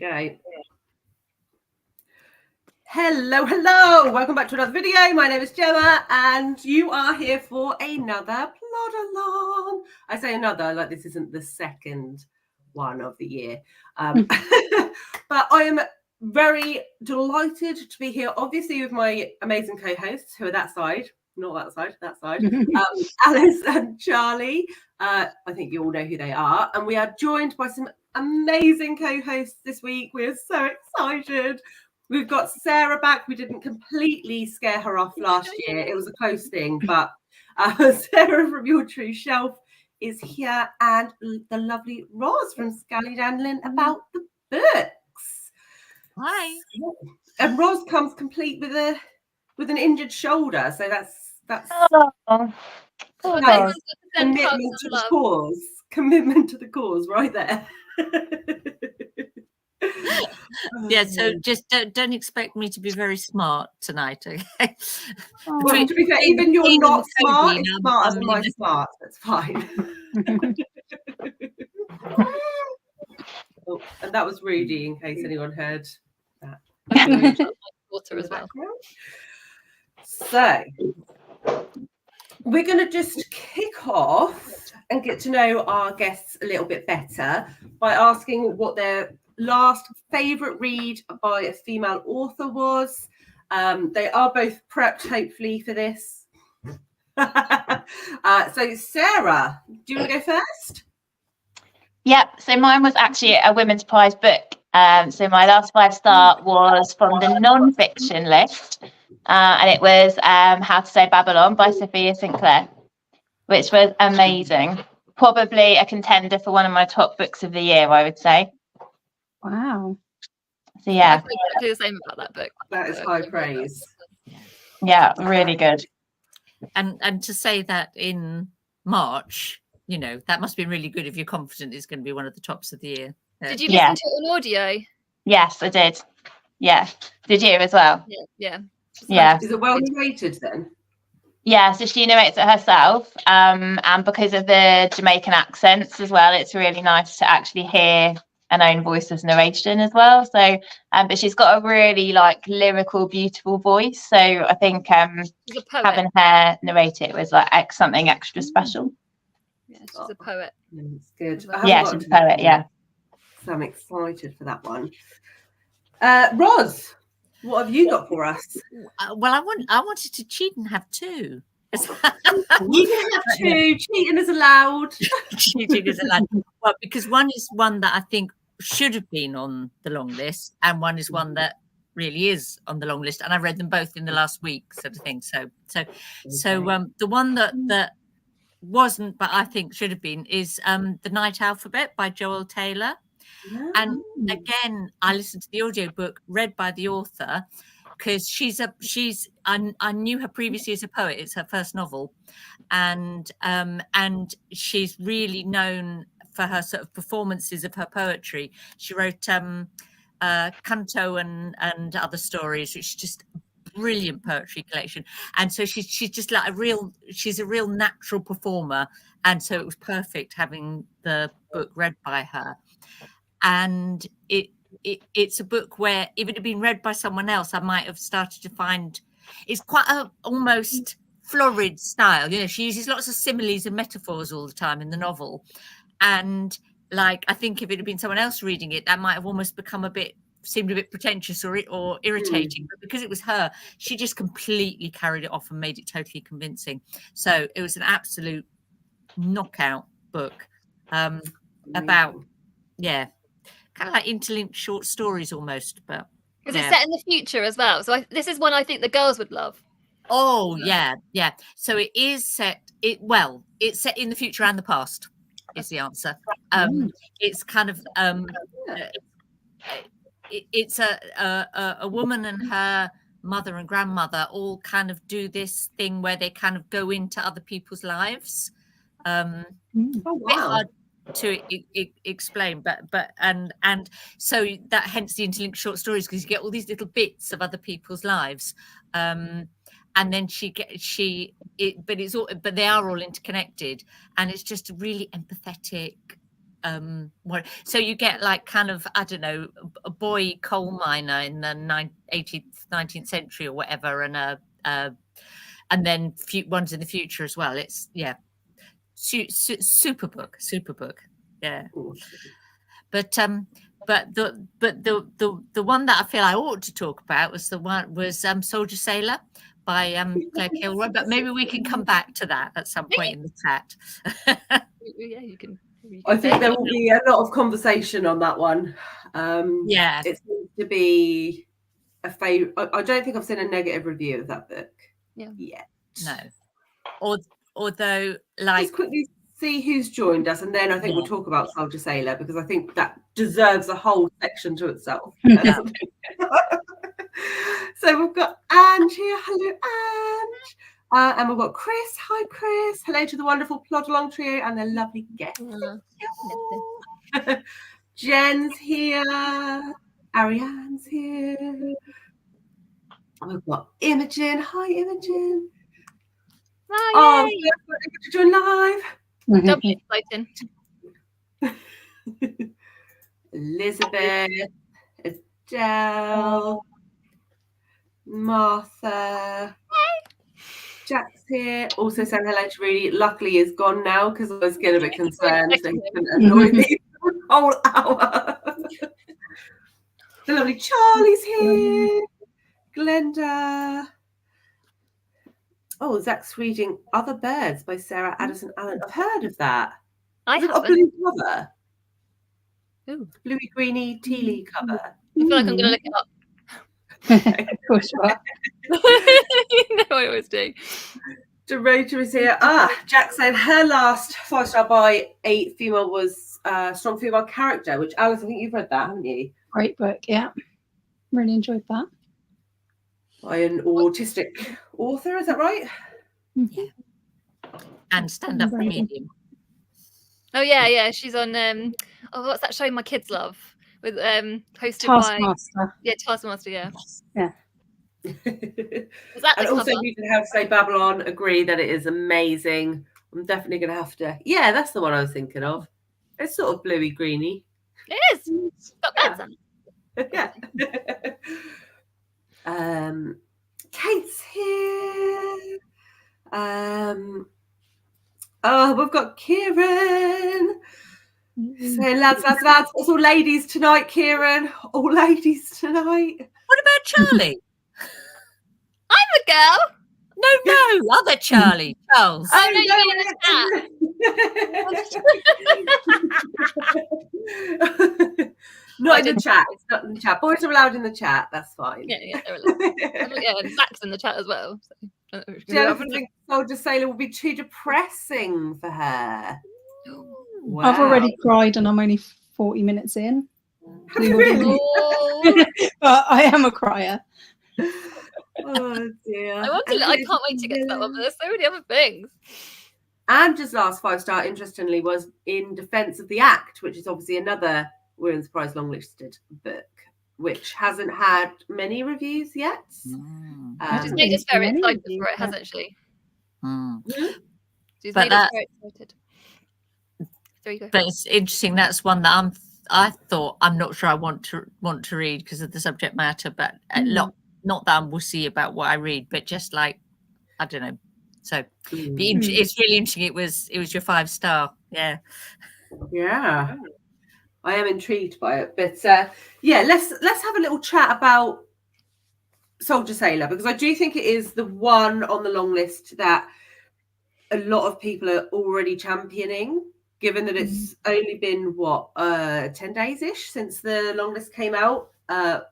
Okay. Hello. Welcome back to another video. My name is Gemma, and you are here for another Plodalong. I say another, like this isn't the second one of the year. But I am very delighted to be here, obviously, with my amazing co-hosts who are that side. Not that side. Alice and Charlie. I think you all know who they are. And we are joined by some amazing co-hosts this week. We're so excited. We've got Sarah back. We didn't completely scare her off last year. It was a close thing. But Sarah from Your True Shelf is here. And the lovely Roz from Scallydandling about the books. Hi. And Roz comes complete with an injured shoulder. So that's commitment to the cause. Commitment to the cause right there. Yeah, so just don't expect me to be very smart tonight, okay? Well, to be fair, even you're not smart, it's smarter than my smart. That's fine. Oh, and that was Rudy, in case anyone heard that. Water as well. So we're going to just kick off and get to know our guests a little bit better by asking what their last favourite read by a female author was. They are both prepped, hopefully, for this. So, Sarah, do you want to go first? Yep. So mine was actually a women's prize book. So my last 5-star was from the non-fiction list. And it was How to Say Babylon by Sophia Sinclair, which was amazing. Probably a contender for one of my top books of the year, I would say. Wow. So yeah. I feel exactly the same about that book. That is high praise. Yeah, really good. And to say that in March, you know, that must be really good if you're confident it's going to be one of the tops of the year. Did you listen to it on audio? Yes, I did. Yeah. Did you as well? Yeah. Yeah. Is it well narrated then? Yeah, so she narrates it herself. And because of the Jamaican accents as well, it's really nice to actually hear an own voice's narration as well. So, but she's got a really like lyrical, beautiful voice. So I think having her narrate it was like something extra special. Yeah, she's a poet. It's good. Yeah, she's a poet. Yeah. So I'm excited for that one. Roz, what have you got for us? Well, I wanted to cheat and have two. You can have two. Cheating is allowed. Cheating is allowed. Well, because one is one that I think should have been on the long list, and one is one that really is on the long list. And I read them both in the last week, sort of thing. So the one that wasn't, but I think should have been, is The Night Alphabet by Joel Taylor. Yeah. And again, I listened to the audiobook read by the author because I knew her previously as a poet. It's her first novel, and she's really known for her sort of performances of her poetry. She wrote Canto and other stories, which is just a brilliant poetry collection. And so she's just like she's a real natural performer. And so it was perfect having the book read by her. And it's a book where if it had been read by someone else, I might have started to find it's quite a almost florid style. You know, she uses lots of similes and metaphors all the time in the novel. And like, I think if it had been someone else reading it, that might have almost seemed a bit pretentious or irritating. But because it was her, she just completely carried it off and made it totally convincing. So it was an absolute knockout book about, kind of like interlinked short stories almost. But is it set in the future as well? So this is one I think the girls would love. Oh, yeah. So it is set. It's set in the future and the past. Is the answer. It's kind of it's a woman and her mother and grandmother all kind of do this thing where they kind of go into other people's lives. Wow. Bit hard to explain, but and so that hence the interlinked short stories, because you get all these little bits of other people's lives. And then but they are all interconnected, and it's just a really empathetic so you get like kind of, I don't know, a boy coal miner in the 18th, 19th century or whatever, and then ones in the future as well. It's super book, yeah. But the one that I feel I ought to talk about was Soldier Sailor by Claire Kilroy. But maybe we can come back to that at some point in the chat. Yeah, you can. I think there will be a lot of conversation on that one. Yeah, it seems to be a favorite. I don't think I've seen a negative review of that book yet. No, although like just quickly see who's joined us, and then I think we'll talk about Soldier Sailor, because I think that deserves a whole section to itself. So we've got Ange here. Hello, Ange. And we've got Chris. Hi, Chris. Hello to the wonderful Plodalong trio and their lovely guests. Jen's here. Ariane's here. We've got Imogen. Hi, Imogen. Hi, to join live. Don't be exciting. Elizabeth, Adele, Martha. Jack's here. Also saying hello to Rudy. Luckily, he's gone now because I was getting a bit concerned. So he couldn't annoy me for the whole hour. The lovely Charlie's here. Glenda. Oh, Zach's reading Other Birds by Sarah Addison Allen. I've heard of that. I Has it got a haven't. blue cover? Ooh. Bluey, greeny, tealy cover. I feel like I'm going to look it up. Of course you are. You know I always do. Dorota is here. Jack said her last 5-star by a female was Strong Female Character, which Alice, I think you've read that, haven't you? Great book, yeah. Really enjoyed that. By an autistic author, is that right? Yeah. And Stand Up for Medium. Oh yeah. She's on what's that show my kids love? With hosted Taskmaster. by Taskmaster, yeah. Yeah. Is that And the also cover? we can have Say Babylon agree that it is amazing. I'm definitely gonna have to. Yeah, that's the one I was thinking of. It's sort of bluey greeny. It is. It's got birds on it. Yeah. Kate's here. We've got Kieran saying, lads, it's all ladies tonight, Kieran. All ladies tonight. What about Charlie? I'm a girl. No, other Charlie, Charles. Oh, no, you mean in the Not in the chat. It's not in the chat. Boys are allowed in the chat. That's fine. Yeah, they're allowed. Yeah, and Zach's in the chat as well. So. Jennifer thinks Soldier Sailor will be too depressing for her. Wow. I've already cried and I'm only 40 minutes in. Have you really? But I am a crier. Oh dear. I can't wait to get to that one, but there's so many other things. Angela's last 5-star, interestingly, was In Defense of the Act, which is obviously another Women's Prize longlisted book, which hasn't had many reviews yet. She's made us very excited for it, hasn't she? She's made us very excited. There you go. But it's interesting. That's one that I thought I'm not sure I want to read because of the subject matter, but not that I'm wussy about what I read, but just like I don't know. So it's really interesting. It was your 5-star. Yeah. I am intrigued by it, but let's have a little chat about Soldier Sailor, because I do think it is the one on the long list that a lot of people are already championing, given that it's only been 10 days ish since the long list came out. A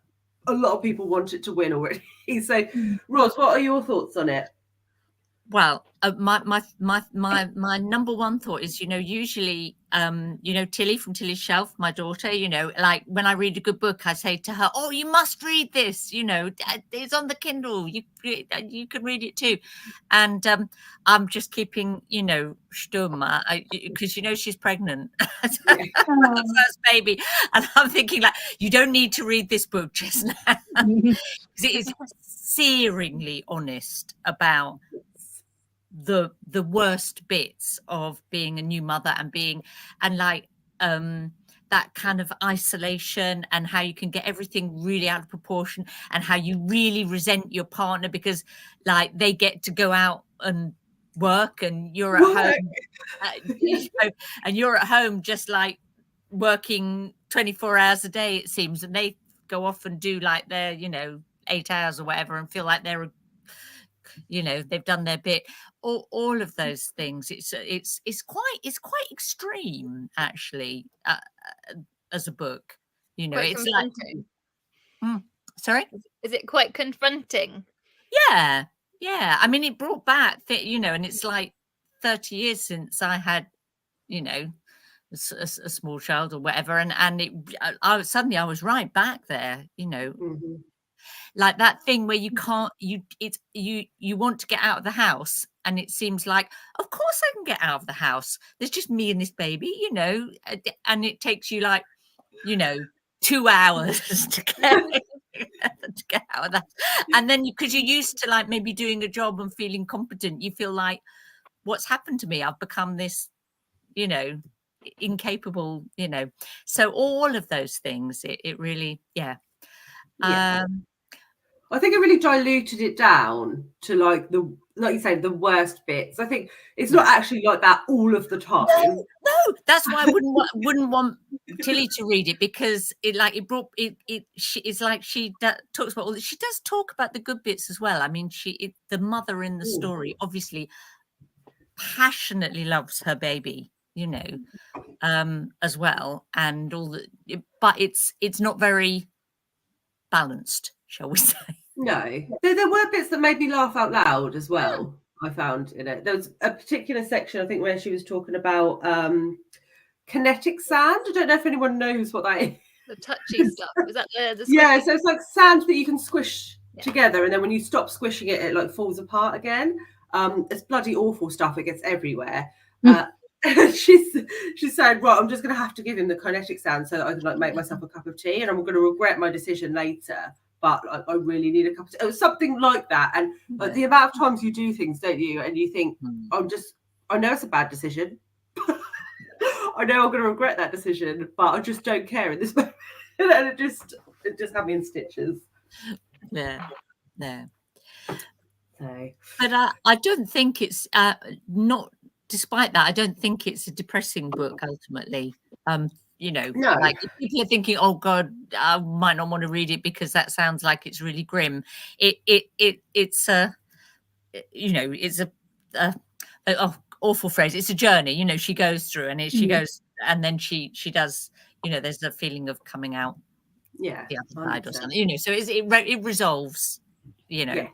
lot of people want it to win already. So Roz, what are your thoughts on it? Well, my number one thought is, usually, Tilly from Tilly's Shelf, my daughter, like when I read a good book, I say to her, oh, you must read this, it's on the Kindle. You can read it too. And I'm just keeping, stum, because, she's pregnant. The first baby. And I'm thinking like, you don't need to read this book just now. Because it is searingly honest about the worst bits of being a new mother and that kind of isolation, and how you can get everything really out of proportion, and how you really resent your partner because like they get to go out and work and you're at home, and you're at home just like working 24 hours a day, it seems, and they go off and do like their 8 hours or whatever and feel like they're they've done their bit. All of those things. It's quite extreme actually, as a book. Quite It's confronting. like sorry, Is it quite confronting? yeah. I mean, it brought back and it's like 30 years since I had a small child or whatever, and I was right back there, Mm-hmm. like that thing where you can't, you want to get out of the house, and it seems like, of course I can get out of the house. There's just me and this baby, and it takes you like, 2 hours to get out of that. And then because you're used to like maybe doing a job and feeling competent, you feel like, what's happened to me? I've become this, incapable, So all of those things, it really, yeah. I think it really diluted it down to like you say, the worst bits. I think it's not actually like that all of the time. No, that's why I wouldn't want Tilly to read it, because it's like she talks about all this. She does talk about the good bits as well. I mean, the mother in the story obviously passionately loves her baby, as well, and all but it's not very balanced, shall we say. No, there were bits that made me laugh out loud as well. I found in it. There was a particular section, I think, where she was talking about kinetic sand. I don't know if anyone knows what that is. The touchy stuff. Is that the yeah, so it's like sand that you can squish together, and then when you stop squishing it, it like falls apart again. It's bloody awful stuff. It gets everywhere. She said, right, I'm just going to have to give him the kinetic sand so that I can like make myself a cup of tea, and I'm going to regret my decision later. But I really need a cup of tea. It was something like that. And like, the amount of times you do things, don't you? And you think, I know it's a bad decision. I know I'm going to regret that decision, but I just don't care in this moment. And it just had me in stitches. Yeah. So. But I don't think it's not. Despite that, I don't think it's a depressing book ultimately. No. Like if people are thinking, oh God, I might not want to read it because that sounds like it's really grim. It's a awful phrase. It's a journey. She goes through, and she goes, and then she does. There's a feeling of coming out. Yeah, the other side or something. So it resolves. Yes.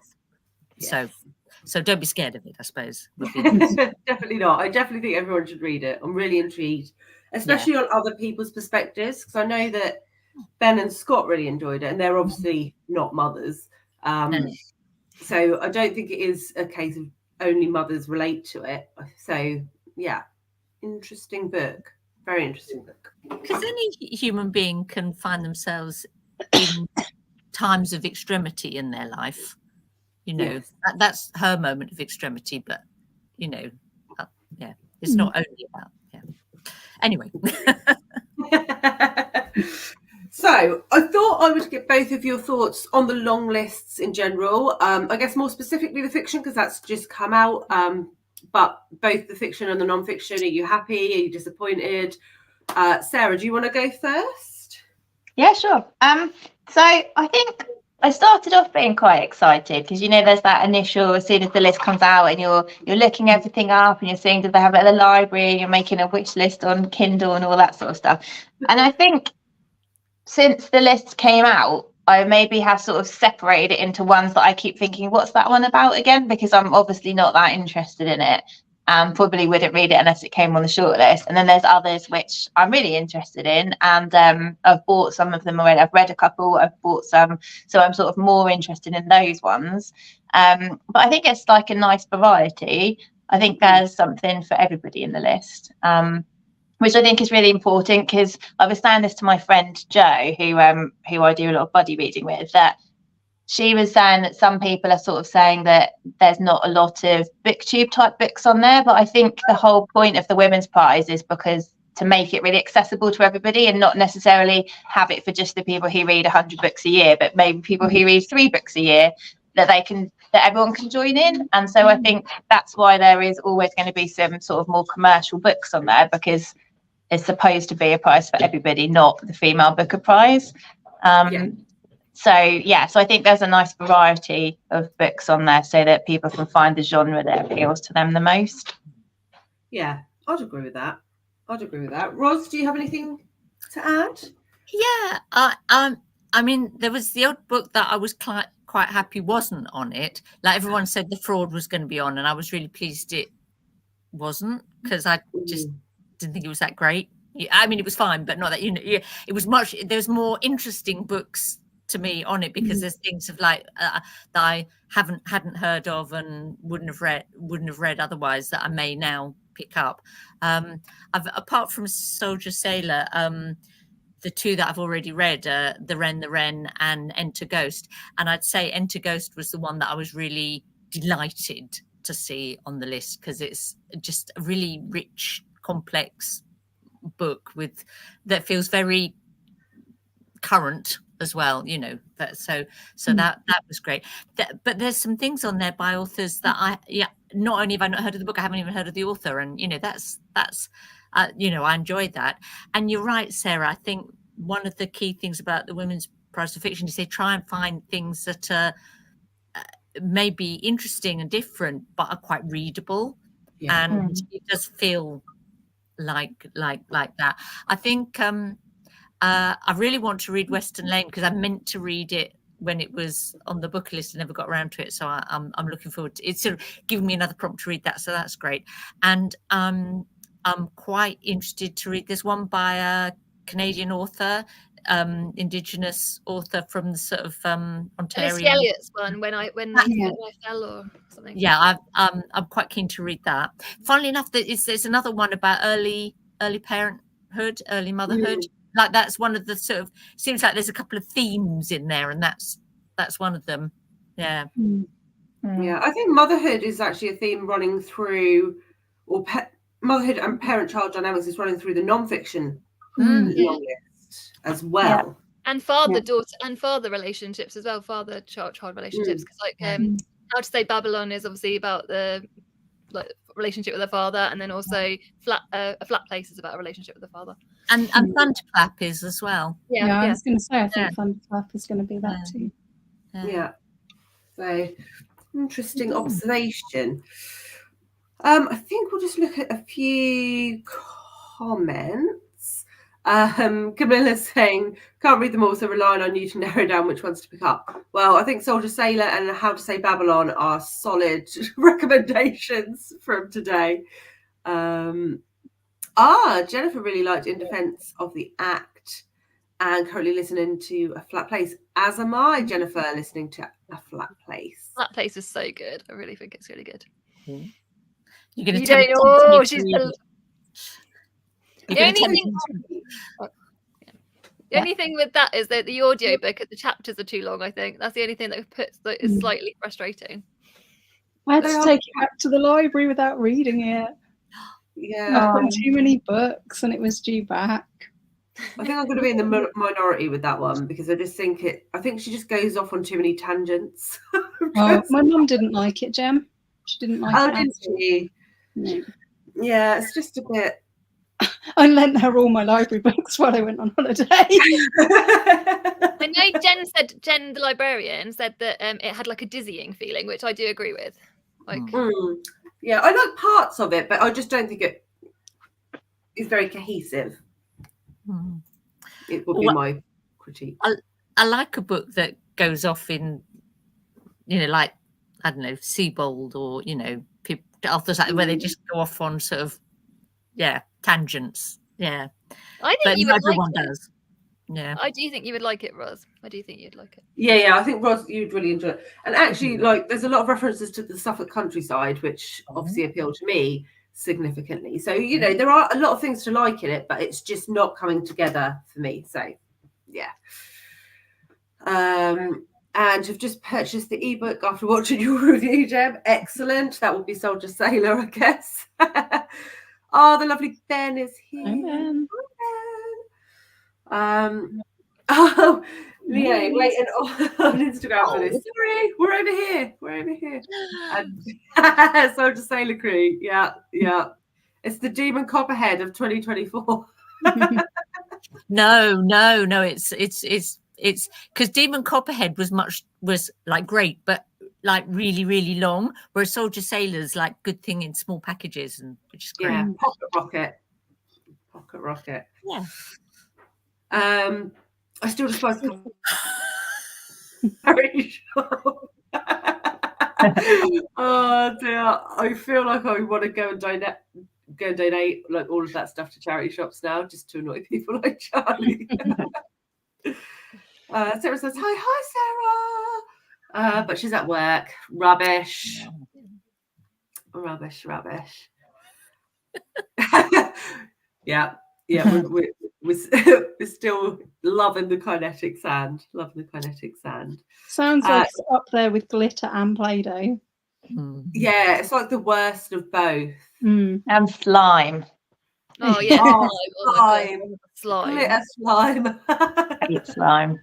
So don't be scared of it, I suppose. Definitely not. I definitely think everyone should read it. I'm really intrigued, especially on other people's perspectives, because I know that Ben and Scott really enjoyed it, and they're obviously not mothers. So I don't think it is a case of only mothers relate to it. So yeah, interesting book. Very interesting book. Because any human being can find themselves in times of extremity in their life. Yes. That's her moment of extremity, but it's not only about anyway. So I thought I would get both of your thoughts on the long lists in general. I guess more specifically the fiction, because that's just come out. But both the fiction and the non-fiction, are you happy? Are you disappointed? Sarah, do you want to go first? Yeah, sure. So I think I started off being quite excited because there's that initial, as soon as the list comes out and you're looking everything up and you're seeing, did they have it at the library, you're making a wish list on Kindle and all that sort of stuff. And I think since the list came out, I maybe have sort of separated it into ones that I keep thinking, what's that one about again? Because I'm obviously not that interested in it. Probably wouldn't read it unless it came on the shortlist. And then there's others which I'm really interested in, and I've bought some of them already. I've read a couple, I've bought some, so I'm sort of more interested in those ones. But I think it's like a nice variety. I think there's something for everybody in the list, which I think is really important, because I was saying this to my friend Jo, who I do a lot of buddy reading with, that she was saying that some people are sort of saying that there's not a lot of booktube type books on there, but I think the whole point of the Women's Prize is because make it really accessible to everybody, and not necessarily have it for just the people who read 100 books a year, but maybe people who read 3 books a year, that everyone can join in. And so I think that's why there is always going to be some sort of more commercial books on there, because it's supposed to be a prize for everybody, not the female booker prize. So I think there's a nice variety of books on there so that people can find the genre that appeals to them the most. Yeah, I'd agree with that. Ros, do you have anything to add? Yeah, I mean, there was the odd book that I was quite happy wasn't on it. Like everyone said, The Fraud was going to be on, and I was really pleased it wasn't, because I just didn't think it was that great. I mean, it was fine, but not that, it was much. There's more interesting books to me on it, because there's things of like that I hadn't heard of and wouldn't have read otherwise, that I may now pick up. Apart from Soldier Sailor, the 2 that I've already read, The Wren and Enter Ghost, and I'd say Enter Ghost was the one that I was really delighted to see on the list, because it's just a really rich, complex book that feels very current as well, so that was great. But there's some things on there by authors that not only have I not heard of the book, I haven't even heard of the author, and that's I enjoyed that. And you're right, Sarah, I think one of the key things about the Women's Prize for Fiction is they try and find things that are maybe interesting and different but are quite readable, and it does feel like that. I think I really want to read Western Lane, because I meant to read it when it was on the book list and never got around to it, so I'm looking forward to it. It's sort of giving me another prompt to read that, so that's great. And I'm quite interested to read, there's one by a Canadian author, Indigenous author from the sort of Ontario. Lucy Elliott's one, when I fell or something. Yeah, I'm quite keen to read that. Funnily enough, there's another one about early parenthood, early motherhood. Like that's one of the sort of, seems like there's a couple of themes in there, and that's one of them. Yeah. Yeah, I think motherhood is actually a theme running through, or motherhood and parent-child dynamics is running through the non-fiction long list as well. And father-daughter and father relationships as well, father-child relationships. Because How to Say Babylon is obviously about the relationship with the father, and then also a flat place is about a relationship with the father. And Thunderclap is as well. Yeah, I was going to say, I think Thunderclap is going to be that too. Yeah. So interesting observation. I think we'll just look at a few comments. Camilla's saying, can't read them all, so relying on you to narrow down which ones to pick up. Well, I think Soldier Sailor and How to Say Babylon are solid recommendations from today. Jennifer really liked In Defense of the Act and currently listening to A Flat Place, as am I, Jennifer, listening to A Flat Place. Flat Place is so good. I really think it's really good. You're going to tell me she's the only thing with that is that the audio book, the chapters are too long. I think that's the only thing that is slightly frustrating. I had to take it back to the library without reading it. Yeah, I've got too many books, and it was due back. I think I'm going to be in the minority with that one, because I just think I think she just goes off on too many tangents. My mum didn't like it, Jem. She didn't like it. Oh, didn't she? No. Yeah, it's just a bit. I lent her all my library books while I went on holiday. I know Jen, the librarian, said that it had like a dizzying feeling, which I do agree with. Yeah, I like parts of it, but I just don't think it is very cohesive. It would be my critique. I like a book that goes off in, like, I don't know, Seabold or, authors like where they just go off on sort of, tangents. Yeah. I think you would everyone like does. Yeah. I do think you would like it, Ros. I do think you'd like it. Yeah, I think Ros, you'd really enjoy it. And actually, there's a lot of references to the Suffolk countryside, which obviously appeal to me significantly. So, there are a lot of things to like in it, but it's just not coming together for me. So, yeah. And have just purchased the ebook after watching your review, Jem. Excellent. That would be Soldier Sailor, I guess. Oh, the lovely Ben is here. Hi, Ben. Hi, Ben. Oh, Leo, waiting on Instagram for this. Sorry, we're over here. We're over here. And Soldier Sailor Crew. Yeah. It's the Demon Copperhead of 2024. No. It's because Demon Copperhead was like great, but like really long. Whereas Soldier Sailor's like good thing in small packages, and which is great. Yeah, Pocket Rocket. Yeah. I still despise very sure. Oh dear, I feel like I want to go and donate like all of that stuff to charity shops now, just to annoy people like Charlie. Sarah says hi Sarah, but she's at work. Rubbish. Yeah, we're still loving the kinetic sand. Sounds like it's up there with glitter and Play-Doh. Yeah, it's like the worst of both. Mm. And slime. Oh yeah, slime. Glitter slime. I hate slime.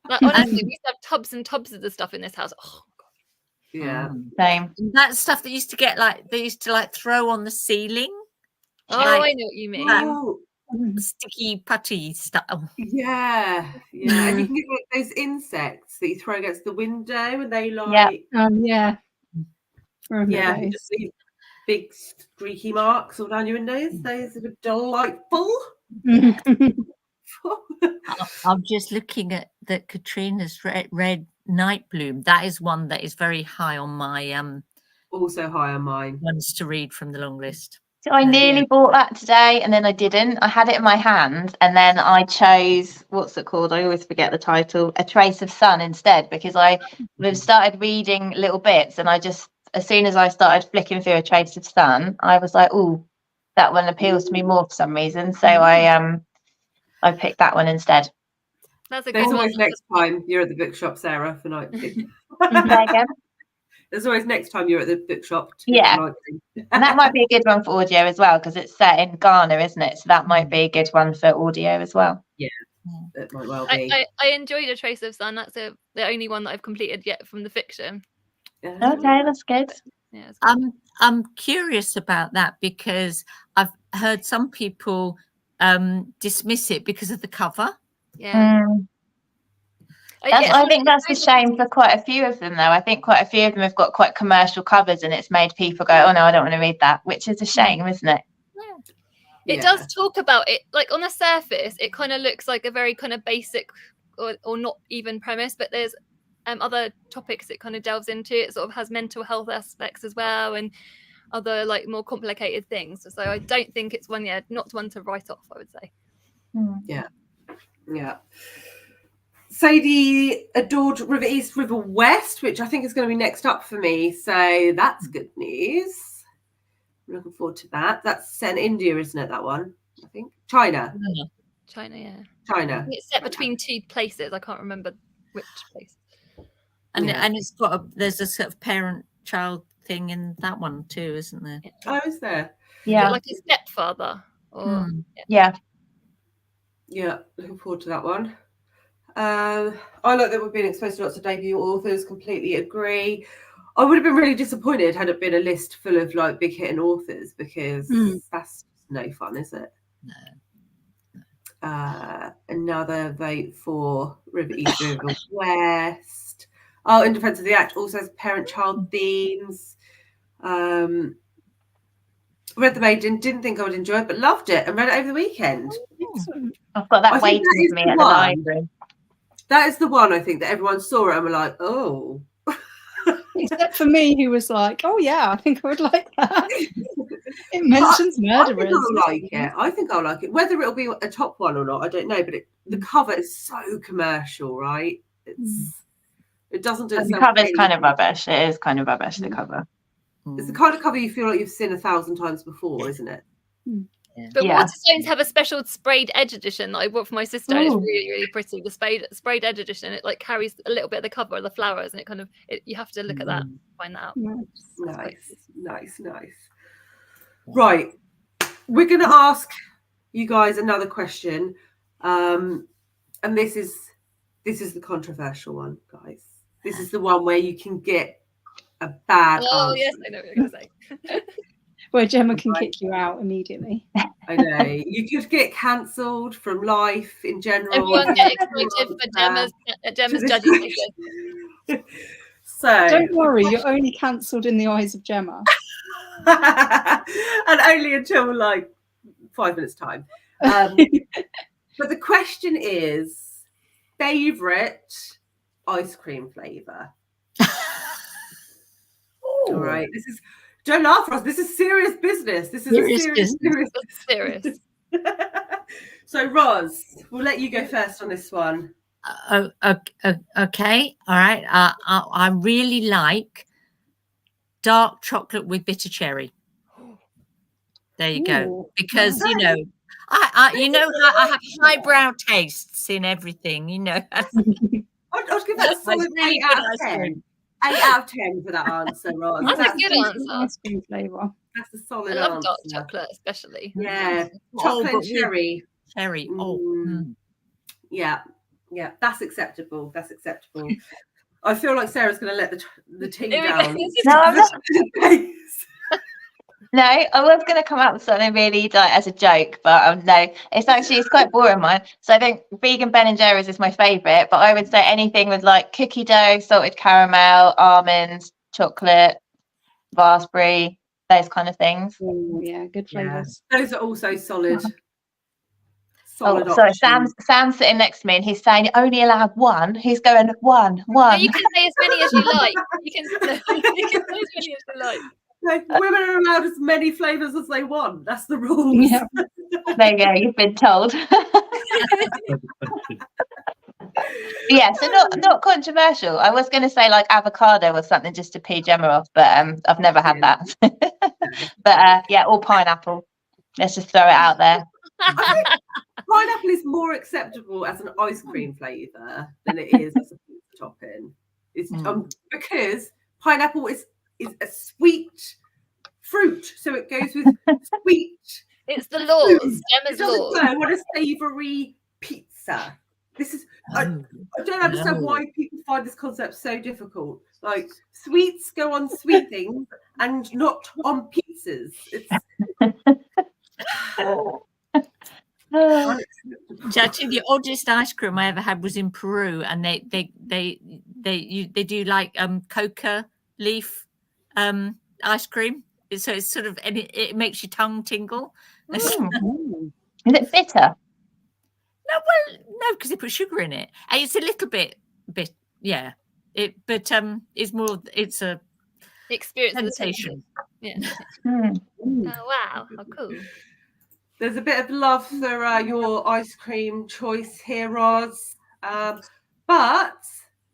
Like, honestly, we used to have tubs and tubs of the stuff in this house. Oh god. Yeah, same. That stuff that used to get like they used to like throw on the ceiling. Oh, Like, I know what you mean. Oh, sticky putty stuff. yeah. And you can get like those insects that you throw against the window, and they like Yeah. Yeah, you just see big streaky marks all down your windows. Those are delightful. I'm just looking at that Katrina's red night bloom. That is one that is very high on my also high on mine. ones to read from the long list. So I nearly bought that today and then I didn't. I had it in my hand and then I chose, what's it called? I always forget the title, A Trace of Sun instead, because I started reading little bits and I just, as soon as I started flicking through A Trace of Sun, I was like, oh, that one appeals to me more for some reason. So I picked that one instead. That's a There's good always one. next time you're at the bookshop, Sarah, for night. There's always next time you're at the bookshop. Yeah. And that might be a good one for audio as well, because it's set in Ghana, isn't it? So that might be a good one for audio as well. Yeah, it might well be. I enjoyed A Trace of Sun. That's the only one that I've completed yet from the fiction. Okay, that's good. Yeah, I'm curious about that because I've heard some people dismiss it because of the cover. Yeah. I think that's a shame for quite a few of them, though. I think quite a few of them have got quite commercial covers, and it's made people go, "Oh no, I don't want to read that," which is a shame, isn't it? Yeah. It does talk about it, like on the surface, it kind of looks like a very kind of basic or not even premise, but there's other topics it kind of delves into. It sort of has mental health aspects as well, and other like more complicated things. So I don't think it's not one to write off, I would say. Yeah. Sadie adored River East, River West, which I think is going to be next up for me. So that's good news. I'm looking forward to that. That's set in India, isn't it? That one, I think. China. Yeah. China. It's set between two places. I can't remember which place. And it's got there's a sort of parent-child thing in that one too, isn't there? Oh, is there? Yeah. Is it like a stepfather? Or Yeah. Looking forward to that one. I like that we've been exposed to lots of debut authors. Completely agree. I would have been really disappointed had it been a list full of like big hitting authors, because that's no fun, is it? No. Another vote for River East, River West. Oh, In Defense of the Act also has parent-child themes. Read The Maiden, didn't think I would enjoy it, but loved it and read it over the weekend. I've got that waiting for me at the library. That is the one, I think, that everyone saw it and were like, oh. Except for me, who was like, oh yeah, I think I would like that. It mentions murderers. I think I'll like it. Whether it'll be a top one or not, I don't know, but the cover is so commercial, right? It doesn't do it. The cover is kind of rubbish. It is kind of rubbish, the cover. It's the kind of cover you feel like you've seen 1,000 times before, isn't it? But Waterstones have a special sprayed edge edition that I bought for my sister. And it's really, really pretty. The sprayed edge edition, it like carries a little bit of the cover of the flowers, and it kind of you have to look at that, find that out. Nice. Right. We're going to ask you guys another question. And this is the controversial one, guys. This is the one where you can get a bad answer. Yes, I know what you're going to say. Where Gemma can kick you out immediately. I know. You could get cancelled from life in general. Everyone get excited for Gemma's judging session. So Don't worry, you're only cancelled in the eyes of Gemma. and only until like 5 minutes time. But the question is, favourite ice cream flavour? All right. Don't laugh, Ross. This is serious business. This is serious. So, Roz, we'll let you go first on this one. Okay. All right. I really like dark chocolate with bitter cherry. There you go. Because I I have highbrow tastes in everything. I'd give that a solid 8 out of 10. 8 out of 10 for that answer, Roz. That's a good answer. Ice cream flavour. That's a solid I love answer. dark chocolate, especially. Yeah, chocolate and cherry. Cherry. Yeah, that's acceptable. I feel like Sarah's going to let the team down. No, I'm not. No, I was going to come up with something really like as a joke, but no, it's quite boring mine. So I think vegan Ben and Jerry's is my favourite, but I would say anything with like cookie dough, salted caramel, almonds, chocolate, raspberry, those kind of things. Yeah, good flavours. Yeah. Those are also solid. Sorry, Sam's sitting next to me and he's saying you're only allowed one. He's going one. No, you can say as many as you like. You can say as many as you like. Like, women are allowed as many flavours as they want. That's the rules. Yeah. There you go. You've been told. Yeah, so not controversial. I was going to say like avocado or something just to pee Gemma off, but I've never had that. But yeah, or pineapple. Let's just throw it out there. Pineapple is more acceptable as an ice cream flavour than it is as a pizza topping. It's because pineapple is a sweet fruit, so it goes with sweet. It's the laws. Gemma's it doesn't laws. go, I want a savoury pizza. This is I don't understand why people find this concept so difficult. Like sweets go on sweet things and not on pizzas. It's Actually, the oddest ice cream I ever had was in Peru, and they do like coca leaf ice cream. So it's sort of, and it makes your tongue tingle. Is it bitter? No, because they put sugar in it, and it's a little bit, yeah. It's more. It's a experience sensation. Yeah. Oh wow! How cool. There's a bit of love for your ice cream choice here, Roz. But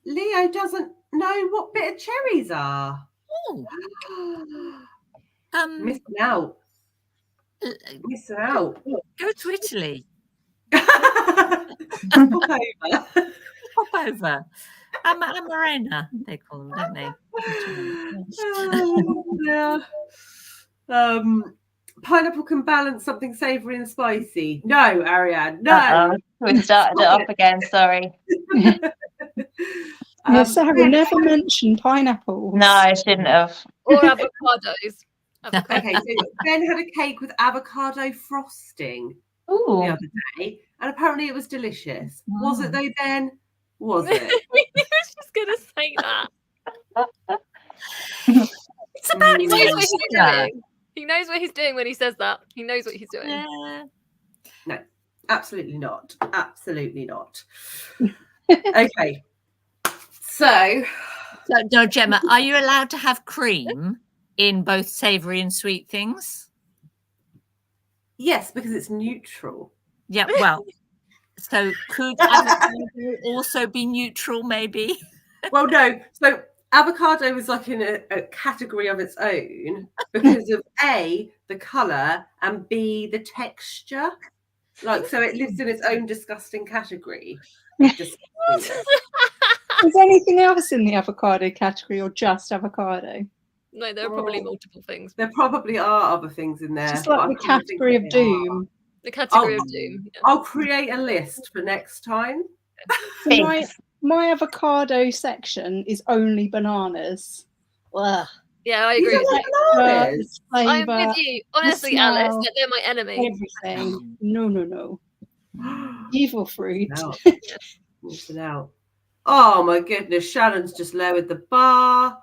Leo doesn't know what bitter cherries are. Missing out. Missing out. Go to Italy. Pop over. Pop over. Amarena, they call them, don't they? Yeah. Pineapple can balance something savoury and spicy. No, Ariane, no. We started it off again, sorry. Sarah never mentioned pineapples. No, I shouldn't have. Or avocados. Okay, so Ben had a cake with avocado frosting the other day, and apparently it was delicious. Was it though, Ben? Was it? I was just going to say that. It's about He knows what he's doing. He knows what he's doing when he says that. He knows what he's doing. No, absolutely not. Absolutely not. Okay. So, no, Gemma, are you allowed to have cream in both savoury and sweet things? Yes, because it's neutral. Yeah, well, so could avocado also be neutral, maybe? Well, no. So avocado is like in a category of its own because of A, the colour, and B, the texture. Like, so it lives in its own disgusting category. Is anything else in the avocado category or just avocado? No, there are probably multiple things. There probably are other things in there. Just like but the I couldn't think category of what they are. doom. The category Oh. of doom. Yeah. I'll create a list for next time. So my avocado section is only bananas. Ugh. Yeah, I You agree don't with like you. bananas? I'm Flavour, with you. Honestly, Alice, smell, like, they're my enemy. everything. No. Evil fruit. Missing out. Oh my goodness, Shannon's just lowered the bar.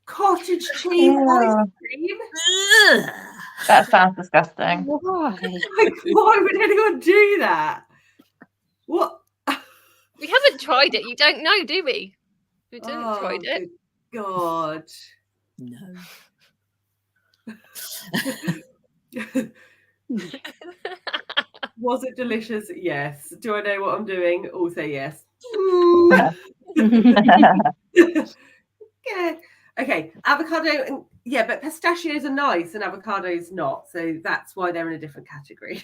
Cottage cheese ice cream. Ugh. That sounds disgusting. Why? Like, why would anyone do that? What? We haven't tried it. You don't know, do we? We didn't Oh, tried it. good God. No. Was it delicious? Yes. Do I know what I'm doing? Also, yes. Yeah. Okay. Avocado and but pistachios are nice and avocados not. So that's why they're in a different category.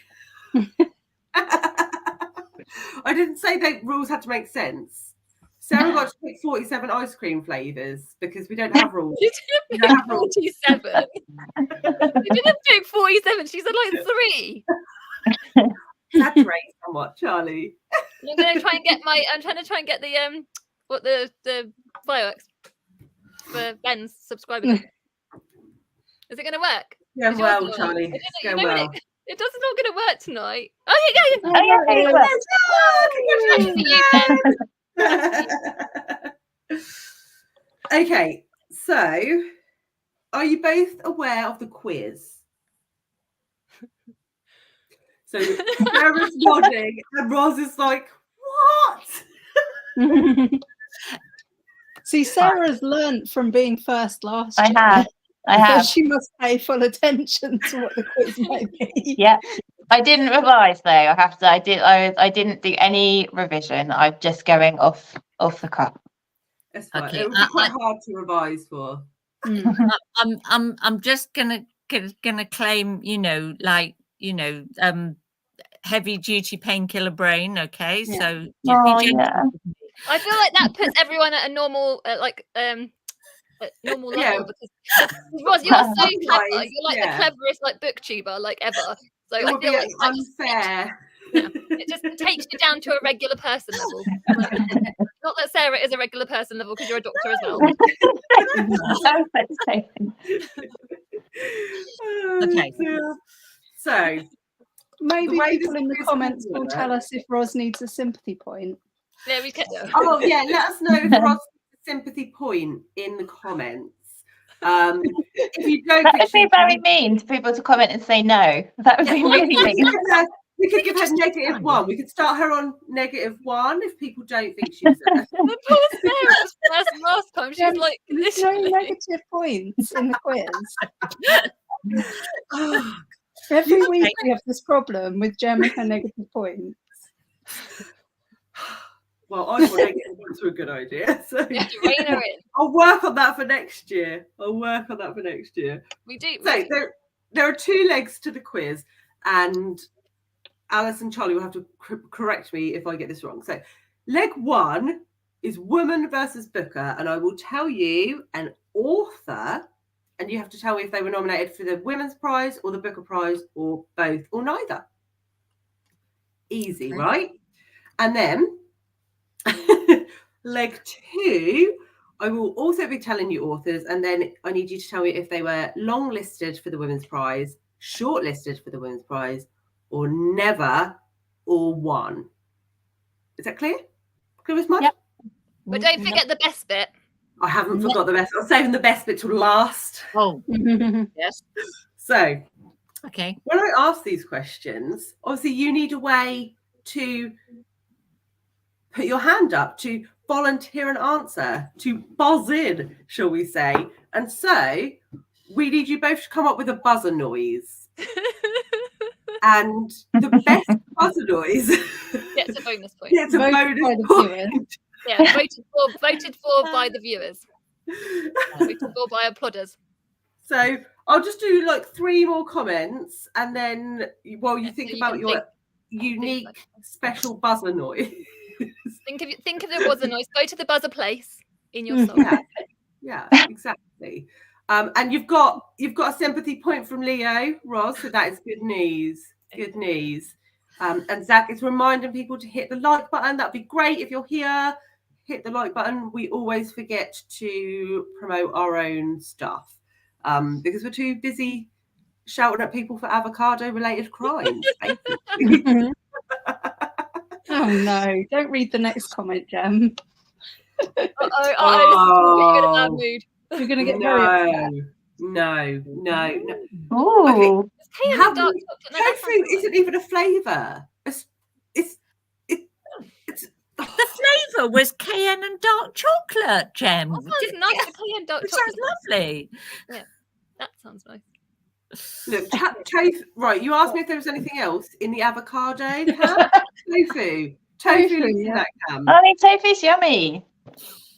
I didn't say the rules had to make sense. Sarah got to pick 47 ice cream flavours because we don't have rules. You We didn't don't pick have rules. 47. You didn't pick 47. She said like 3. Exaggerate somewhat, Charlie. I'm trying to try and get the fireworks for Ben's subscribers. Is it going to work? Yeah, Is yours well, not? Charlie. I It's don't going know, well. it does not going to work tonight. Oh yeah. Okay, so are you both aware of the quiz? So Sarah's nodding and Roz is like, what? See, Sarah's learnt from being first last year. I have. So she must pay full attention to what the quiz might be. Yeah. I didn't revise though. I have to. I didn't do any revision. I'm just going off the cuff. That's fine. Okay, It would be quite hard to revise for. I'm just gonna claim, heavy duty painkiller brain. Okay, Yeah. so Oh, be gentle. yeah. I feel like that puts everyone at a normal normal level because Roz, you're so clever. You're like the cleverest book tuber ever. So It I would feel be like unfair. it just takes you down to a regular person level. Not that Sarah is a regular person level because you're a doctor as well. Okay. So maybe way people this in the quiz comments will will work- tell us if Roz needs a sympathy point. Yeah, we can. Oh yeah, let us know if Roz needs a sympathy point in the comments. If you don't, That would be very mean to people to comment and say no. That would be really mean. We could give her -1. We could start her on -1 if people don't think she's a... The poor Sarah last time. She's like, There's no negative points in the quiz. Every week we have this problem with Jem and her negative points. Well, I thought negative points were a good idea. So you have to rein her in. I'll work on that for next year. We do. So there are 2 legs to the quiz, and Alice and Charlie will have to correct me if I get this wrong. So leg 1 is woman versus booker, and I will tell you an author, and you have to tell me if they were nominated for the women's prize or the booker prize or both or neither. Easy, right? And then leg 2, I will also be telling you authors, and then I need you to tell me if they were long-listed for the women's prize, shortlisted for the women's prize, or never, or won. Is that clear? Clear as mud? Yep. But don't forget the best bit. I haven't forgot the best. I'm saving the best bit till last. Oh, yes. So, Okay. when I ask these questions, obviously you need a way to put your hand up, to volunteer an answer, to buzz in, shall we say. And so we need you both to come up with a buzzer noise. And the best buzzer noise Gets a bonus point. gets a Voted by bonus the point. Yeah, voted for by the viewers. Voted for by applauders. So I'll just do 3 more comments, and then while you think so you about can your unique special buzzer noise. Think of the buzzer noise. Go to the buzzer place in your song. Yeah, exactly. And you've got a sympathy point from Leo, Roz, so that is good news. Good news. And Zach is reminding people to hit the like button. That'd be great if you're here. Hit the like button. We always forget to promote our own stuff because we're too busy shouting at people for avocado-related crimes. Basically. Oh no! Don't read the next comment, Jem. This is gonna get you in a bad mood. You're going to get very upset. No. Ooh. Okay. Cayenne and dark chocolate. No, that Tofu sounds isn't even a flavour. It's The flavour was cayenne and dark chocolate, Jem. That sounds nice. The cayenne dark It chocolate. sounds lovely. That sounds nice. look, tofu. Right, you asked me if there was anything else in the avocado can. Tofu. Tofu is in that can. I mean, tofu's yummy.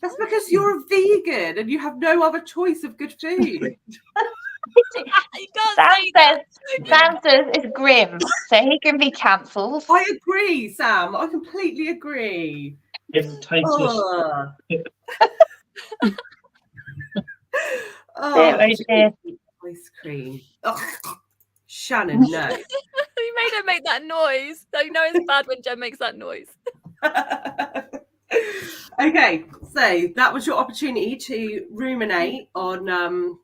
That's because you're a vegan and you have no other choice of good food. You can't Sam says it's grim, so he can be cancelled. I agree, Sam. I completely agree. It's tasteless. Ice cream. Ugh. Shannon, no. You made her make that noise. So you know it's bad when Jem makes that noise. Okay, so that was your opportunity to ruminate on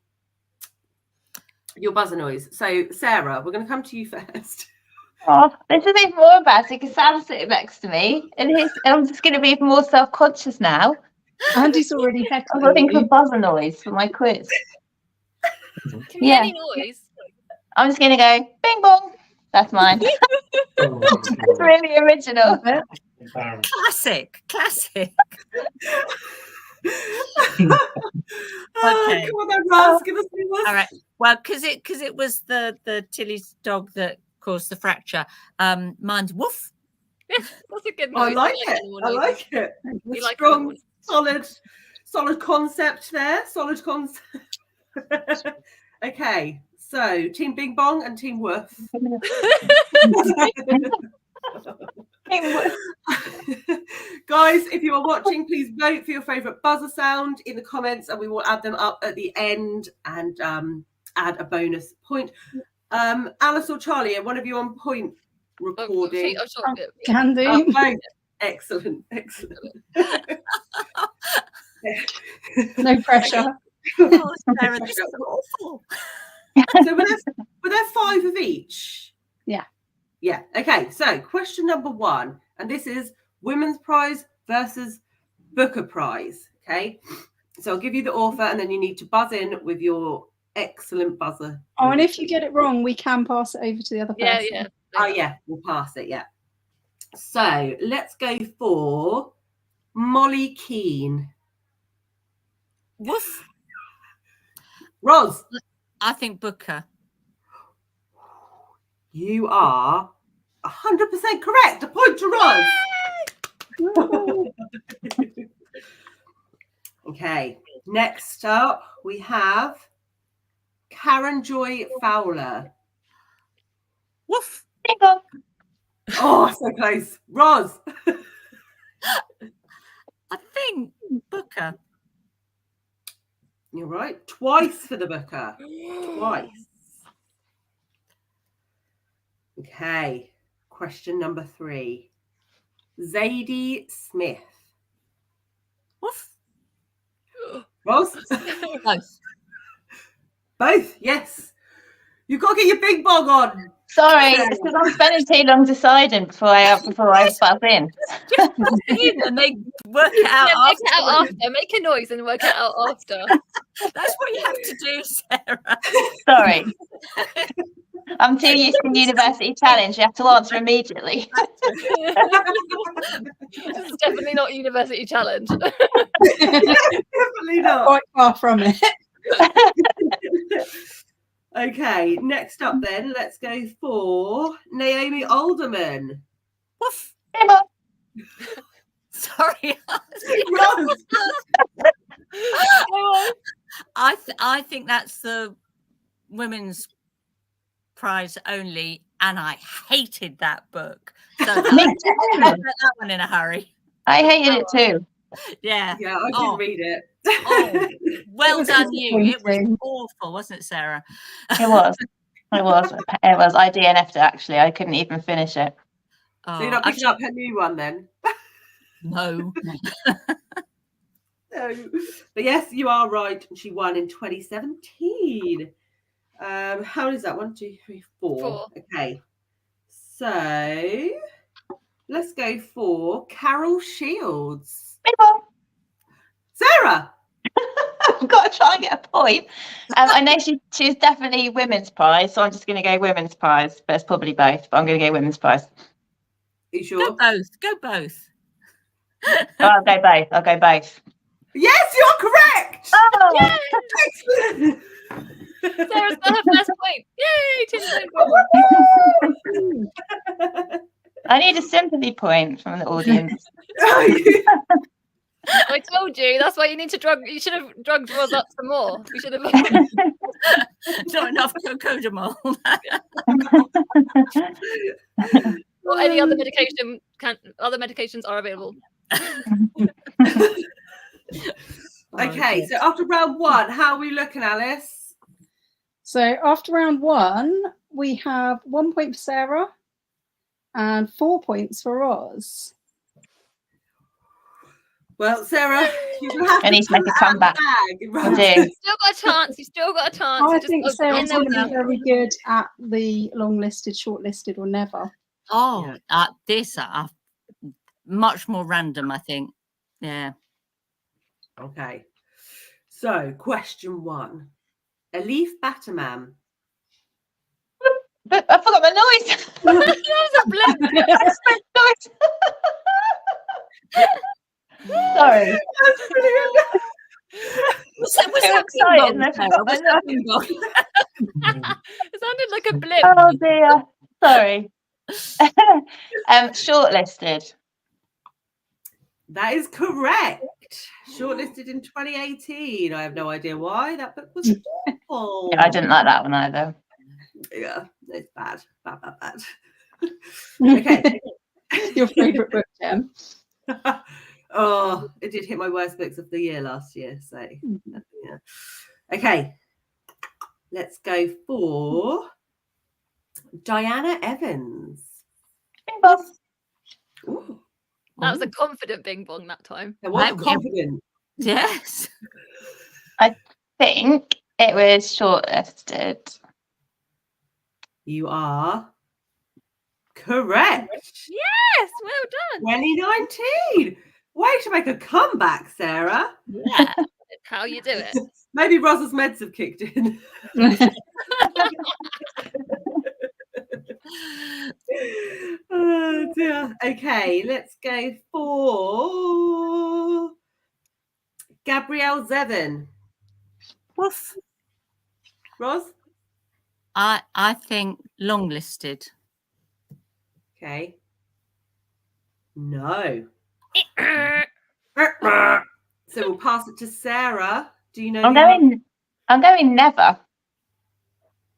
your buzzer noise. So, Sarah, we're going to come to you first. Oh, this is even more embarrassing because Sam's sitting next to me, and I'm just going to be even more self-conscious now. Andy's already I'm heckling looking for you. buzzer noise for my quiz. Can be any noise. I'm just going to go bing bong. That's mine. It's really original. Classic. Okay. Come on then, Roz, give us the one. All right. Well, because it was the Tilly's dog that caused the fracture. Mine's woof. That's a good noise. I like it. I like it. You like Strong, noises. solid concept there. Solid concept. Okay, so Team Bing Bong and Team Woof. Guys, if you are watching, please vote for your favourite buzzer sound in the comments, and we will add them up at the end and add a bonus point. Alice or Charlie, are one of you on point recording? Can do. Both. Excellent. No pressure. Oh, Sarah, this is awful. So were there 5 of each? Yeah. Okay. So question number 1, and this is Women's Prize versus Booker Prize. Okay. So I'll give you the author, and then you need to buzz in with your excellent buzzer. Oh, and if you get it wrong, we can pass it over to the other person. Yeah. Oh yeah, we'll pass it. Yeah. So let's go for Molly Keane. Woof. Roz, I think Booker. you are 100% correct. A point to Roz. Okay. Next up, we have Karen Joy Fowler. Woof. Bing bong. Oh, so close. Roz. I think Booker. You're right. Twice for the Booker. Twice. Okay. Question number 3. Zadie Smith. Woof. Roz? Both. Both, yes. You've got to get your big bog on. Sorry, it's because I'm spending too long deciding before I buzz in. Just buzz in and they work it out Make it out afterwards. after. Make a noise and work it out after. That's what you have to do, Sarah. Sorry. I'm too used to University Challenge. You have to answer immediately. This is definitely not University Challenge. Definitely not. Quite far from it. Okay, next up then, let's go for Naomi Alderman. Woof. Bing bong. Sorry. Roz. I think that's the Women's Prize only, and I hated that book. So Me I read that one in a hurry. I hated it too. Yeah. Yeah, I didn't read it. Oh, well was done you. It was disappointing. awful, wasn't it, Sarah? It was. It was. I DNF'd it actually. I couldn't even finish it. So you're not picking up her new one then? No. No. But yes, you are right. She won in 2017. How many is that? 1, 2, 3, 4. 4. Okay. So let's go for Carol Shields. People, Sarah. I've got to try and get a point. I know she's definitely women's prize, so I'm just going to go women's prize, but it's probably both. But I'm going to go women's prize. Are you Go sure? both. Go both. Oh, I'll go both. I'll go both. Yes, you're correct. Oh, Excellent. Sarah's got her first point. Yay! 10 points. I need a sympathy point from the audience. I told you. That's why you need to drug. You should have drugged Roz up some more. We should have. Not enough cocodamol. Or any other medication. Other medications are available. Okay, so after round 1, how are we looking, Alice? So after round 1, we have 1 point for Sarah and 4 points for Roz. Well, Sarah, you will have I need to make a comeback. I do. Still got a chance. You still got a chance. I You just think got to Sarah's in there going with to be them. very good at the long-listed, short-listed, or never. Oh, this much more random, I think. Yeah. Okay. So, question 1. Elif Batterman. But I forgot my noise. That was a blip. Sorry. That's brilliant. Was that Too excited and I Sarah? forgot my Was that noise. bingo? It sounded like a blip. Oh dear. Sorry. Shortlisted. That is correct. Shortlisted in 2018. I have no idea why. That book was awful. Yeah, I didn't like that one either. Yeah, it's bad. Bad. Okay. Your favourite book, Jem? Oh, it did hit my worst books of the year last year. So, yeah. Okay. Let's go for Diana Evans. Bing bong. Ooh, That was a confident bing bong that time. that was Right, yeah. confident. Yes. Think it was shortlisted. You are correct. Yes, well done. 2019. Way to make a comeback, Sarah. Yeah. It's how you do it. Maybe Rosa's meds have kicked in. Oh dear. Okay, let's go for Gabrielle Zevin. Woof. Ros? I think long listed. Okay. No. So we'll pass it to Sarah. Do you know? I'm going never.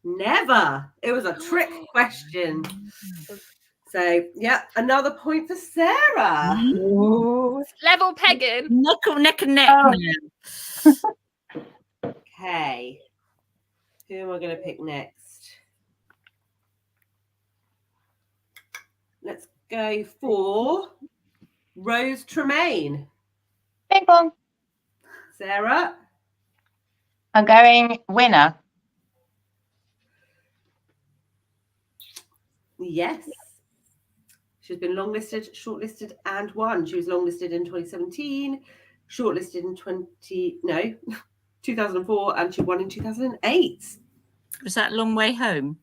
Never. It was a trick question. So yeah, another point for Sarah. Ooh. Level pegging. Neck and neck. Oh. now. Okay. Who am I going to pick next? Let's go for Rose Tremaine. Bing bong. Sarah? I'm going winner. Yes. She's been longlisted, shortlisted, and won. She was longlisted in 2017, shortlisted in 2004, and she won in 2008. Was that Long Way Home?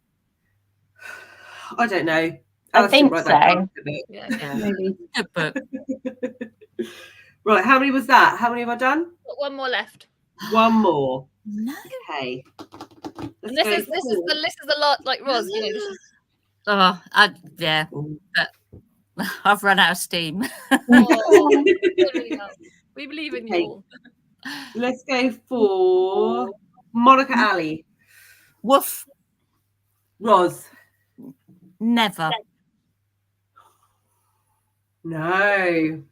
I don't know. I Alice didn't think write that so. down, did it? Yeah. Yeah. Maybe. Good book. Right, how many was that? How many have I done? Got one more left. One more. No. Okay. And this is a lot like Roz, you know, this is Oh, yeah. But I've run out of steam. we believe in Okay. you all. Let's go for Monica Ali. Woof. Roz. Never. No.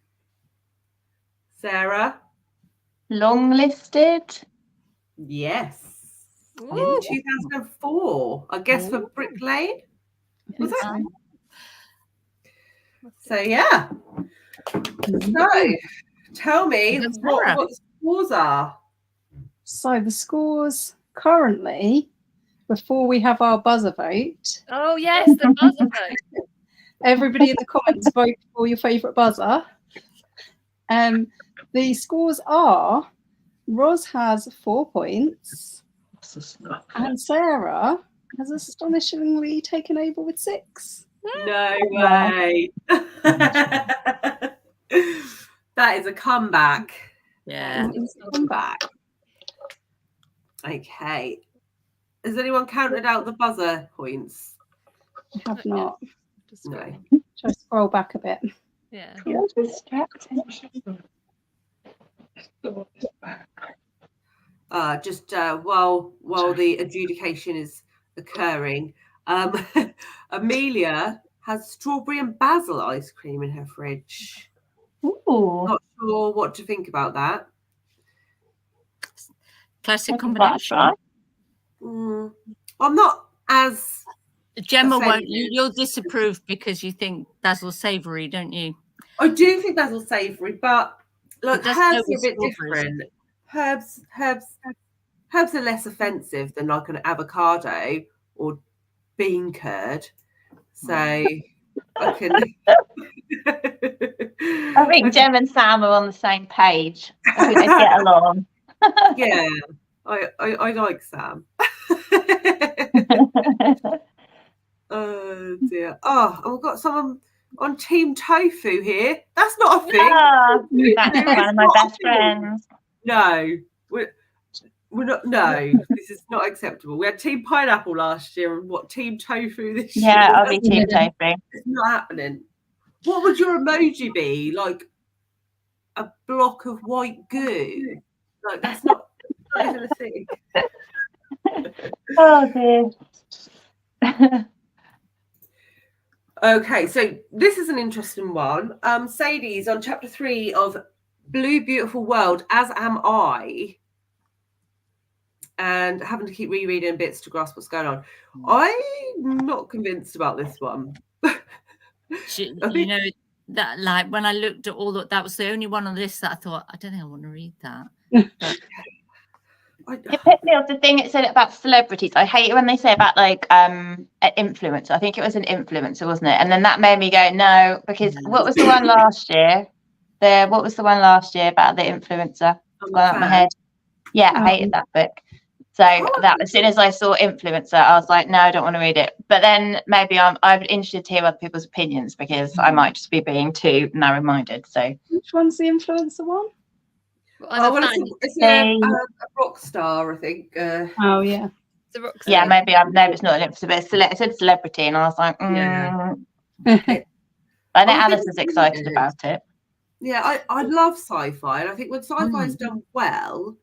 Sarah? Long listed. Yes. Ooh. In 2004, I guess, for Brick Lane. Was it? So yeah. So tell me That's what Sarah. the scores are. So the scores currently, before we have our buzzer vote, Oh yes, the buzzer vote. everybody in the comments vote for your favourite buzzer. The scores are: Roz has 4 points, and Sarah has astonishingly taken over with 6. No way. That is a comeback. Yeah. It's a comeback. Okay. Has anyone counted out the buzzer points? I have not. Just No. scroll. Shall I scroll back a bit? Yeah. Just while the adjudication is occurring, Amelia has strawberry and basil ice cream in her fridge. Ooh. Not sure what to think about that. Classic combination. I'm not as Gemma won't. offended. You'll disapprove because you think basil's savoury, don't you? I do think basil's savoury, but like It does herbs go are a with bit strawberries. different. Herbs are less offensive than like an avocado or bean curd. So I can. I think Jem and Sam are on the same page. I think they get along. Yeah, I like Sam. Oh dear. Oh, and we've got someone on Team Tofu here. That's not a thing. Ah, that's It's one of my not a best thing. friends. No, we're not. No, this is not acceptable. We had Team Pineapple last year, and what Team Tofu this year? Yeah, I'll be Team Tofu. It's not happening. What would your emoji be? Like a block of white goo? Like that's not even a thing. Oh dear. Okay, so this is an interesting one. Sadie's on chapter 3 of Blue Beautiful World, as am I, and having to keep rereading bits to grasp what's going on. I'm not convinced about this one. You know that, like, when I looked at all that was the only one on the list that I thought, I don't think I want to read that. But It put me off the thing it said about celebrities. I hate it when they say about like an influencer. I think it was an influencer, wasn't it? And then that made me go no, because what was the one last year? What was the one last year about the influencer? It's gone out of my head. Yeah, I hated that book. So that as soon as I saw influencer, I was like, no, I don't want to read it. But then maybe I'm interested to hear other people's opinions because I might just be being too narrow-minded. So Which one's the influencer one? It's a rock star, I think. Oh yeah. It's a rock yeah, star. maybe it's not an influencer, but it said celebrity, and I was like, Yeah. I know I Alice think is excited about it. Yeah, I love sci-fi, and I think when sci-fi is done well,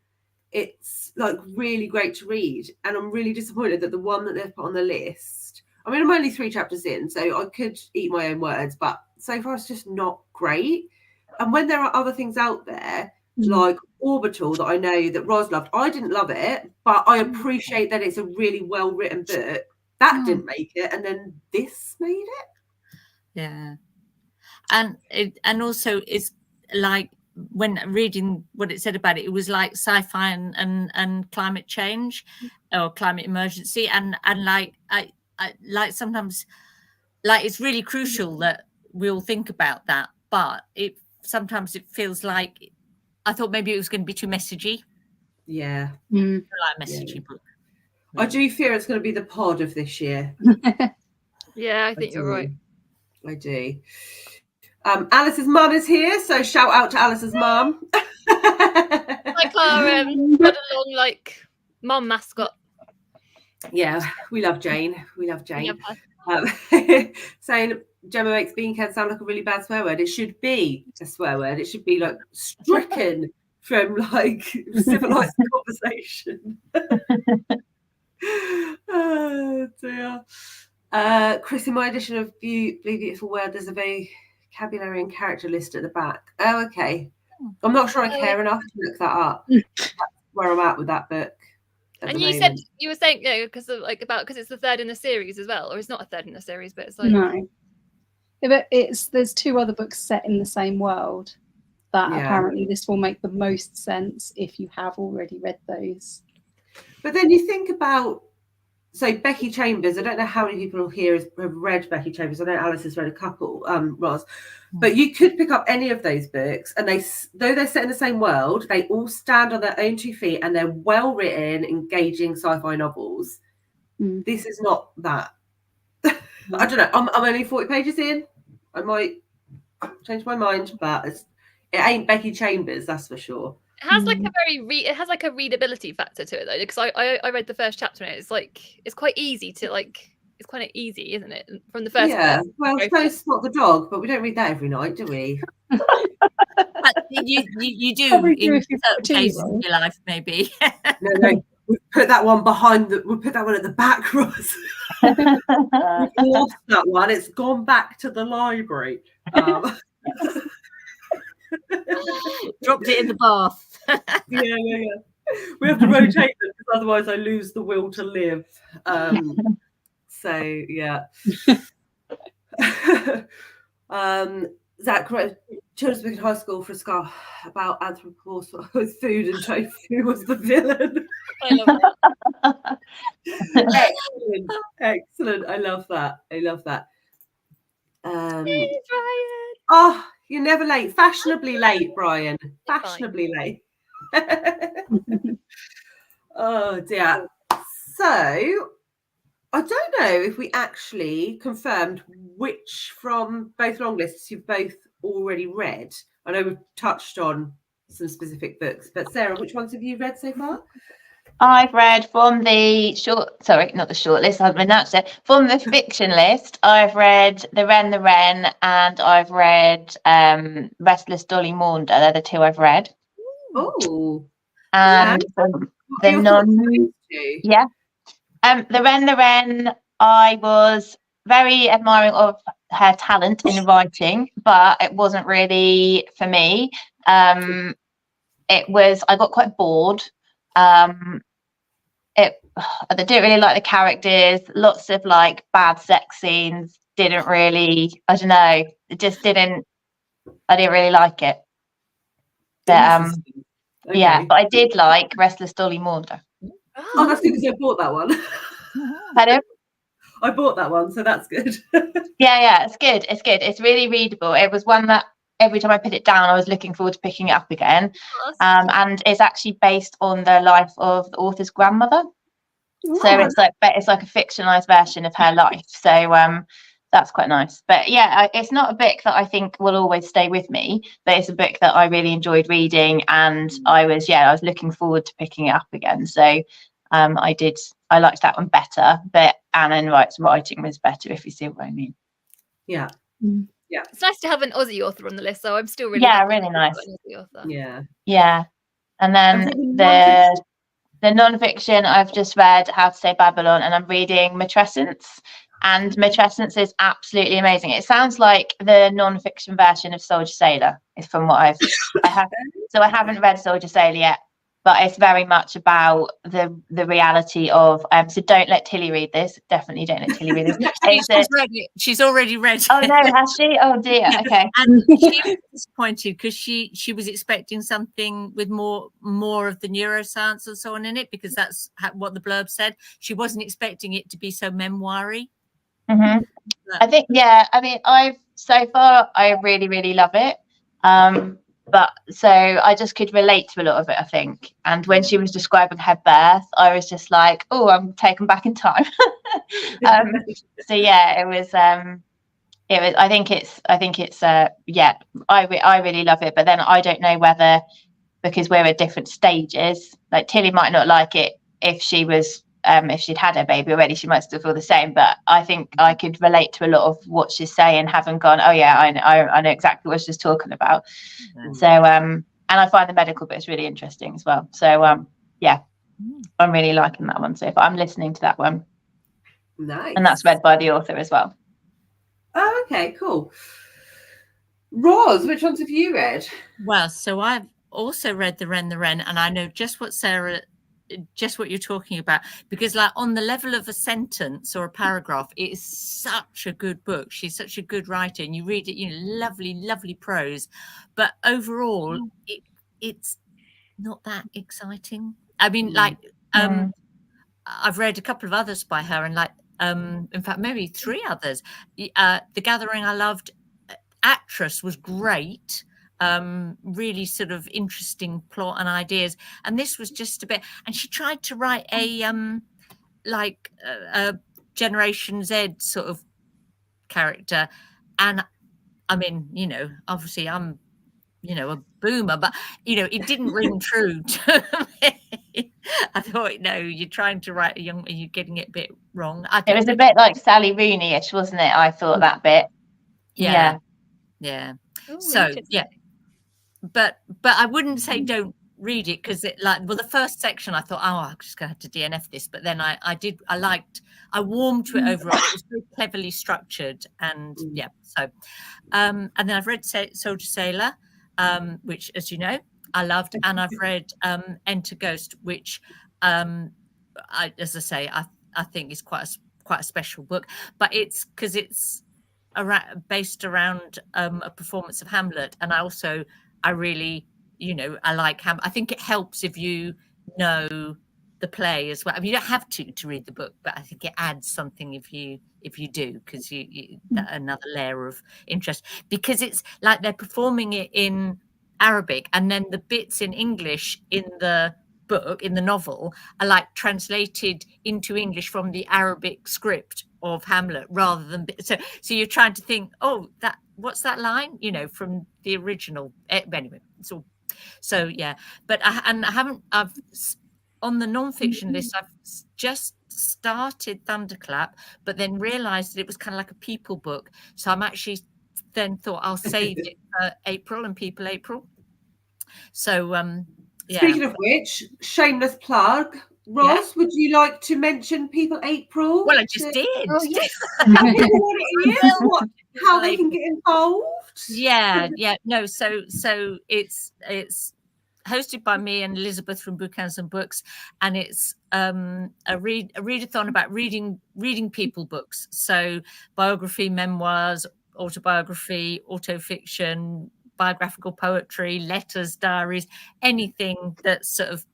it's like really great to read. And I'm really disappointed that the one that they've put on the list, I mean, I'm only 3 chapters in, so I could eat my own words, but so far it's just not great. And when there are other things out there, like Orbital, that I know that Roz loved, I didn't love it, but I appreciate that it's a really well-written book. That didn't make it, and then this made it. yeah, and also it's like when reading what it said about it, it was like sci-fi and climate change or climate emergency, and like I like sometimes like it's really crucial that we'll think about that, but sometimes it feels like I thought maybe it was going to be too messagey. Yeah, like a messagey book. I do fear it's going to be the pod of this year. Yeah, I think you're right. I do. Alice's mum is here, so shout out to Alice's mum. Like our Plodalong, like mum mascot. Yeah, we love Jane. We love Jane. Yeah. Saying Gemma makes bean curd sound like a really bad swear word. It should be a swear word. It should be like stricken from like civilized conversation. Oh dear. Chris, in my edition of Blue Beautiful World, there's a vocabulary and character list at the back. Oh, okay. I'm not sure I care enough to look that up. That's where I'm at with that book. And you said you were saying because it's the third in the series as well, or it's not a third in the series, but it's like No. Yeah, but there's 2 other books set in the same world that apparently this will make the most sense if you have already read those. But then you think about, so Becky Chambers, I don't know how many people here have read Becky Chambers. I know Alice has read a couple, Roz. But you could pick up any of those books, and though they're set in the same world, they all stand on their own 2 feet, and they're well-written, engaging sci-fi novels. This is not that. I don't know. I'm only 40 pages in. I might change my mind, but it ain't Becky Chambers, that's for sure. it has like it has like a readability factor to it though, because I read the first chapter and it's quite easy to it's quite easy, isn't it? From the first book. Well, so Spot the Dog, but we don't read that every night, do we? But you do in certain cases in your life, maybe. No. We put that one we put that one at the back, Ross. We lost that one. It's gone back to the library. Dropped it in the bath. Yeah. We have to rotate them because otherwise I lose the will to live. So yeah. Zach wrote children's book in high school for a scar about anthropomorphs with food, and tofu was the villain. I love Excellent. Excellent. I love that. Hey, Brian. Oh, you're never late. Fashionably late, Brian. Fashionably late. Oh dear. So I don't know if we actually confirmed which from both long lists you've both already read. I know we've touched on some specific books, but Sarah, which ones have you read so far? I've read from the not the short list, I haven't announced it. From the fiction list, I've read The Wren, and I've read Restless Dolly Maunder. They're the 2 I've read. Oh. And the non The Wren, I was very admiring of her talent in writing, but it wasn't really for me. I got quite bored. I didn't really like the characters. Lots of like bad sex scenes. Didn't really. I don't know. It just didn't. I didn't really like it. But Okay. yeah. But I did like Restless Dolly Maunder. Oh, that's good because I bought that one. Pardon? I bought that one, so that's good. Yeah, it's good. It's really readable. It was one that every time I put it down, I was looking forward to picking it up again. And it's actually based on the life of the author's grandmother. Ooh. So it's like a fictionalized version of her life. So that's quite nice. But yeah, it's not a book that I think will always stay with me, but it's a book that I really enjoyed reading, and I was looking forward to picking it up again. So I liked that one better, but Anna Wright's writing was better, if you see what I mean. Yeah. Yeah. It's nice to have an Aussie author on the list, so I'm still really really nice. Yeah. And then the non-fiction, I've just read How to Say Babylon, and I'm reading Matrescence. And Matrescence is absolutely amazing. It sounds like the non-fiction version of Soldier Sailor, is from what I haven't read Soldier Sailor yet, but it's very much about the reality of so don't let Tilly read this. Definitely don't let Tilly read this. She's already read it. Oh no, has she? Oh dear. Okay. And she was disappointed because she was expecting something with more of the neuroscience and so on in it, because that's what the blurb said. She wasn't expecting it to be so memoir-y. Mm-hmm. I think I really, really love it. But so I just could relate to a lot of it, I think. And when she was describing her birth, I was just like, oh, I'm taken back in time. So yeah, it was. I think it's. I really love it. But then I don't know whether, because we're at different stages, like Tilly might not like it if she was. If she'd had her baby already, she might still feel the same. But I think I could relate to a lot of what she's saying, having gone, oh yeah, I know exactly what she's talking about. Mm-hmm. So and I find the medical bits really interesting as well. So yeah, I'm really liking that one. So if I'm listening to that one, nice, and that's read by the author as well. Oh, okay, cool. Roz, which ones have you read? Well, so I've also read The Wren, and I know just what you're talking about, because like on the level of a sentence or a paragraph, it is such a good book. She's such a good writer, and you read it, lovely prose, but overall it's not that exciting. I mean, like I've read a couple of others by her, and like in fact maybe 3 others. The Gathering I loved. Actress was great. Really sort of interesting plot and ideas, and this was just a bit, and she tried to write a Generation Z sort of character, and I mean, obviously I'm a boomer, but it didn't ring true to me. I thought, no, you're trying to write you're getting it a bit wrong. It was a bit like Sally Rooney-ish, wasn't it? I thought that bit. Yeah. Ooh, So interesting. but I wouldn't say don't read it, because it the first section I thought, I'm just gonna have to DNF this, but then I warmed to it overall. It was very cleverly structured, and so and then I've read Soldier Sailor, which, as you know, I loved, and I've read Enter Ghost, which as I say, I think is quite a special book, but it's because it's based around a performance of Hamlet, and I really I like Hamlet. I think it helps if you know the play as well. I mean, you don't have to read the book, but I think it adds something if you do, because you another layer of interest, because it's like they're performing it in Arabic, and then the bits in English in the book, in the novel, are like translated into English from the Arabic script of Hamlet, rather than so you're trying to think, what's that line, from the original. Anyway, it's all so but I've on the non-fiction list, I've just started Thunderclap, but then realized that it was kind of like a people book, so I'm actually then thought I'll save it for April and People April. So Speaking of which, shameless plug, Roz, would you like to mention People April? Well, I just did. Oh, yes. Tell people what it is, how they can get involved. No, so it's hosted by me and Elizabeth from Bouquins and Books, and it's a readathon about reading people books, so biography, memoirs, autobiography, autofiction, biographical poetry, letters, diaries, anything that's sort of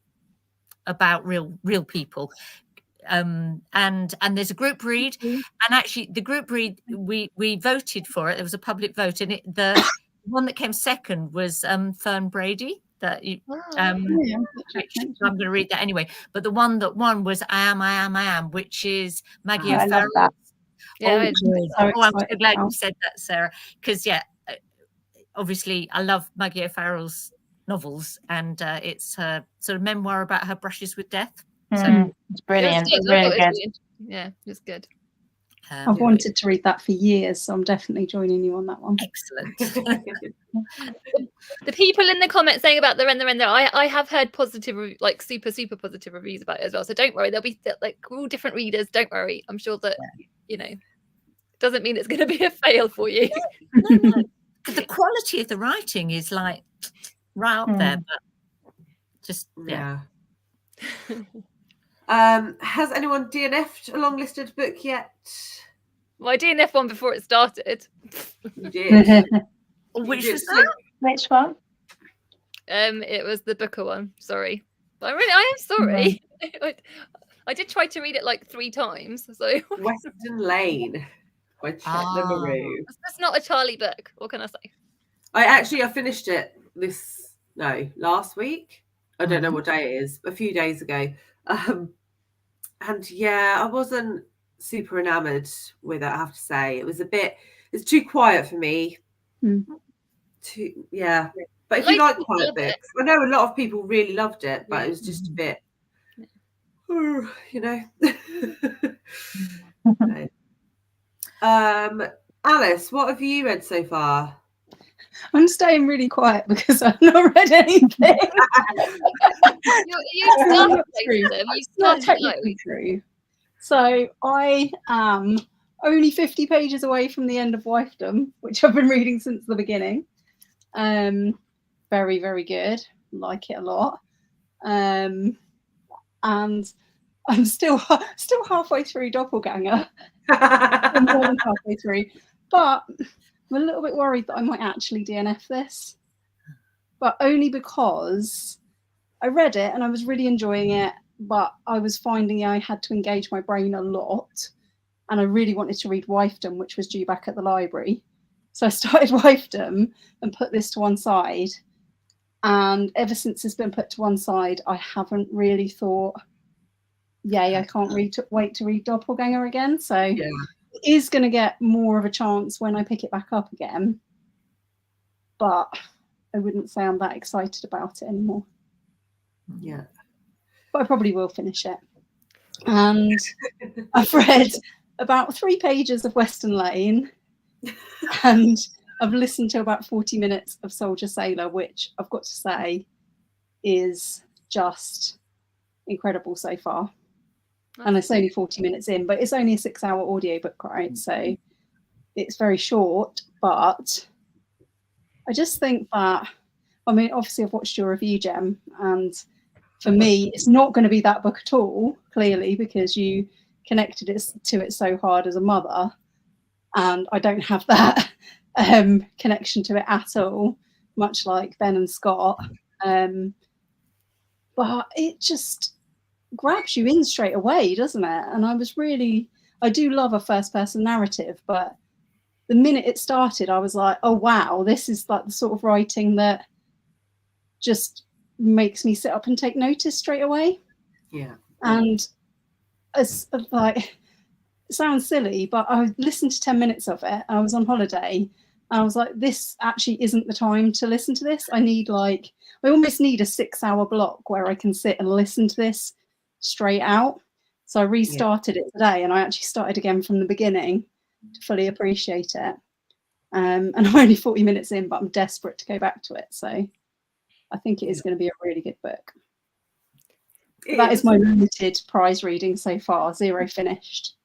about real people. And there's a group read, and actually the group read, we voted for it. There was a public vote, and the one that came second was Fern Brady, that which I'm going to read that anyway. But the one that won was I Am, which is Maggie O'Farrell. I'm so glad you said that, Sarah, because obviously I love Maggie O'Farrell's novels, and it's her sort of memoir about her brushes with death. So it's brilliant. It's really good. Yeah, it's good. I've wanted to read that for years, so I'm definitely joining you on that one. Excellent. The people in the comments saying about the Wren, I have heard positive, like super positive reviews about it as well. So don't worry, there'll be like all different readers. Don't worry, I'm sure that doesn't mean it's going to be a fail for you. No. The quality of the writing is like right up there, but just has anyone DNF'd a long-listed book yet? Well, I DNF one before it started. You did. Which was that? Which one? It was the Booker one. Sorry, but I am sorry. I did try to read it like 3 times. So Western Lane by Chet LaMaru. That's not a Charlie book. What can I say? I finished it last week. I don't know what day it is. A few days ago. And I wasn't super enamored with it, I have to say. It's too quiet for me. But if you like quiet books, I know a lot of people really loved it, but it was just a bit Alice, what have you read so far? I'm staying really quiet because I've not read anything. You started true. So I am only 50 pages away from the end of Wifedom, which I've been reading since the beginning. Very, very good. Like it a lot. And I'm still halfway through Doppelganger. I'm more than halfway through, but I'm a little bit worried that I might actually DNF this, but only because I read it and I was really enjoying it, but I was finding I had to engage my brain a lot, and I really wanted to read Wifedom, which was due back at the library. So I started Wifedom and put this to one side, and ever since it's been put to one side, I haven't really thought, yay, I can't wait to read Doppelganger again. So it is going to get more of a chance when I pick it back up again, but I wouldn't say I'm that excited about it anymore. Yeah, but I probably will finish it. And I've read about 3 pages of Western Lane, and I've listened to about 40 minutes of Soldier Sailor, which I've got to say is just incredible so far. And it's only 40 minutes in, but it's only a 6-hour audiobook, right? So it's very short, but I just think that, I mean, obviously I've watched your review, Gem, and for me, it's not going to be that book at all, clearly, because you connected it to it so hard as a mother, and I don't have that connection to it at all, much like Ben and Scott. But it just grabs you in straight away, doesn't it? And I do love a first-person narrative, but the minute it started, I was like, oh wow, this is like the sort of writing that just makes me sit up and take notice straight away. Yeah. And it's like, it sounds silly, but I listened to 10 minutes of it. I was on holiday and I was like, this actually isn't the time to listen to this. I almost need a 6-hour block where I can sit and listen to this straight out. So I restarted it today, and I actually started again from the beginning to fully appreciate it. And I'm only 40 minutes in, but I'm desperate to go back to it. So I think it is going to be a really good book. That is my limited prize reading so far, 0 finished.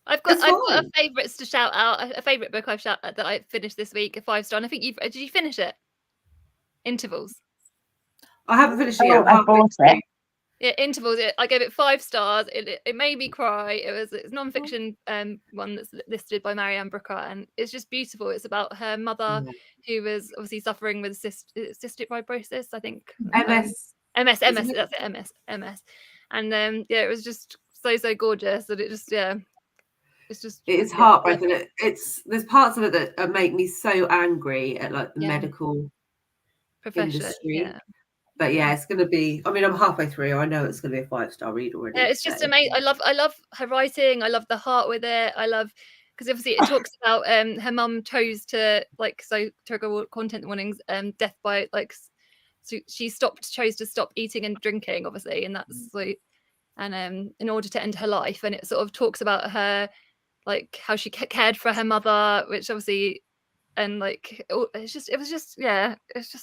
I've got a favourites to shout out. A favourite book that I finished this week, a 5-star. And I think did you finish it? Intervals. I haven't finished it yet. I bought it. Yeah, Intervals. I gave it 5 stars. It made me cry. It's non-fiction one that's listed by Marianne Brooker, and it's just beautiful. It's about her mother who was obviously suffering with cystic fibrosis, I think. MS. That's it. MS. And it was just so gorgeous, and it just it's heartbreaking. There's parts of it that make me so angry at like the medical profession industry. But it's going to be, I mean, I'm halfway through. I know it's going to be a 5-star read already. Yeah, it's just amazing. I love her writing. I love the heart with it. I love, because obviously it talks about her mum chose to trigger content warnings, death by so she chose to stop eating and drinking, obviously, and that's and in order to end her life. And it sort of talks about her, like how she cared for her mother, which obviously, and it was just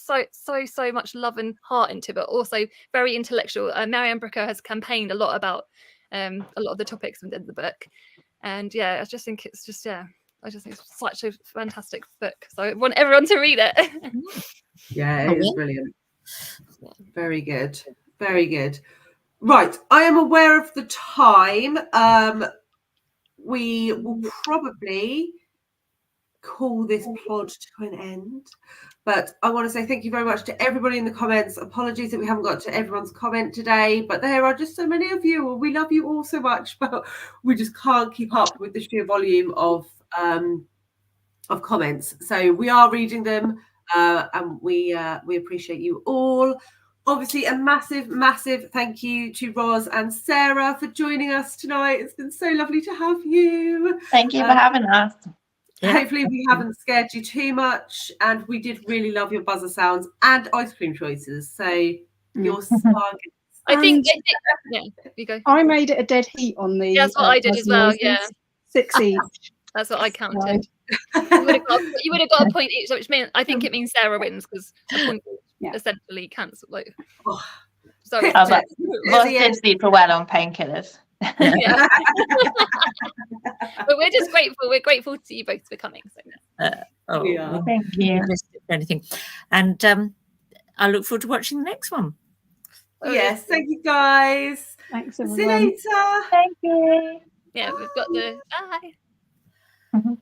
so much love and heart into it, but also very intellectual. Marianne Brooker has campaigned a lot about a lot of the topics within the book, and I just think it's just it's such a fantastic book. So I want everyone to read it. It is brilliant. Very good, very good. Right, I am aware of the time. We will probably call this pod to an end, but I want to say thank you very much to everybody in the comments. Apologies that we haven't got to everyone's comment today, but there are just so many of you. We love you all so much, but we just can't keep up with the sheer volume of comments. So we are reading them, and we appreciate you all. Obviously, a massive thank you to Roz and Sarah for joining us tonight. It's been so lovely to have you. Thank you for having us. Hopefully we haven't scared you too much, and we did really love your buzzer sounds and ice cream choices. So your spark. I think you go. I made it a dead heat on the. That's what I did as well. Noises. 6 each. That's what I counted. You would have got a point each, which means I think it means Sarah wins because a point essentially cancelled. Sorry. Ross did super well on painkillers. Yeah. But we're just grateful. We're grateful to you both for coming. So. We are. well, Thank you. for anything. And I look forward to watching the next one. Yes, thank you guys. Thanks, See you everyone. later. Thank you. Yeah, we've got the bye. Mhm.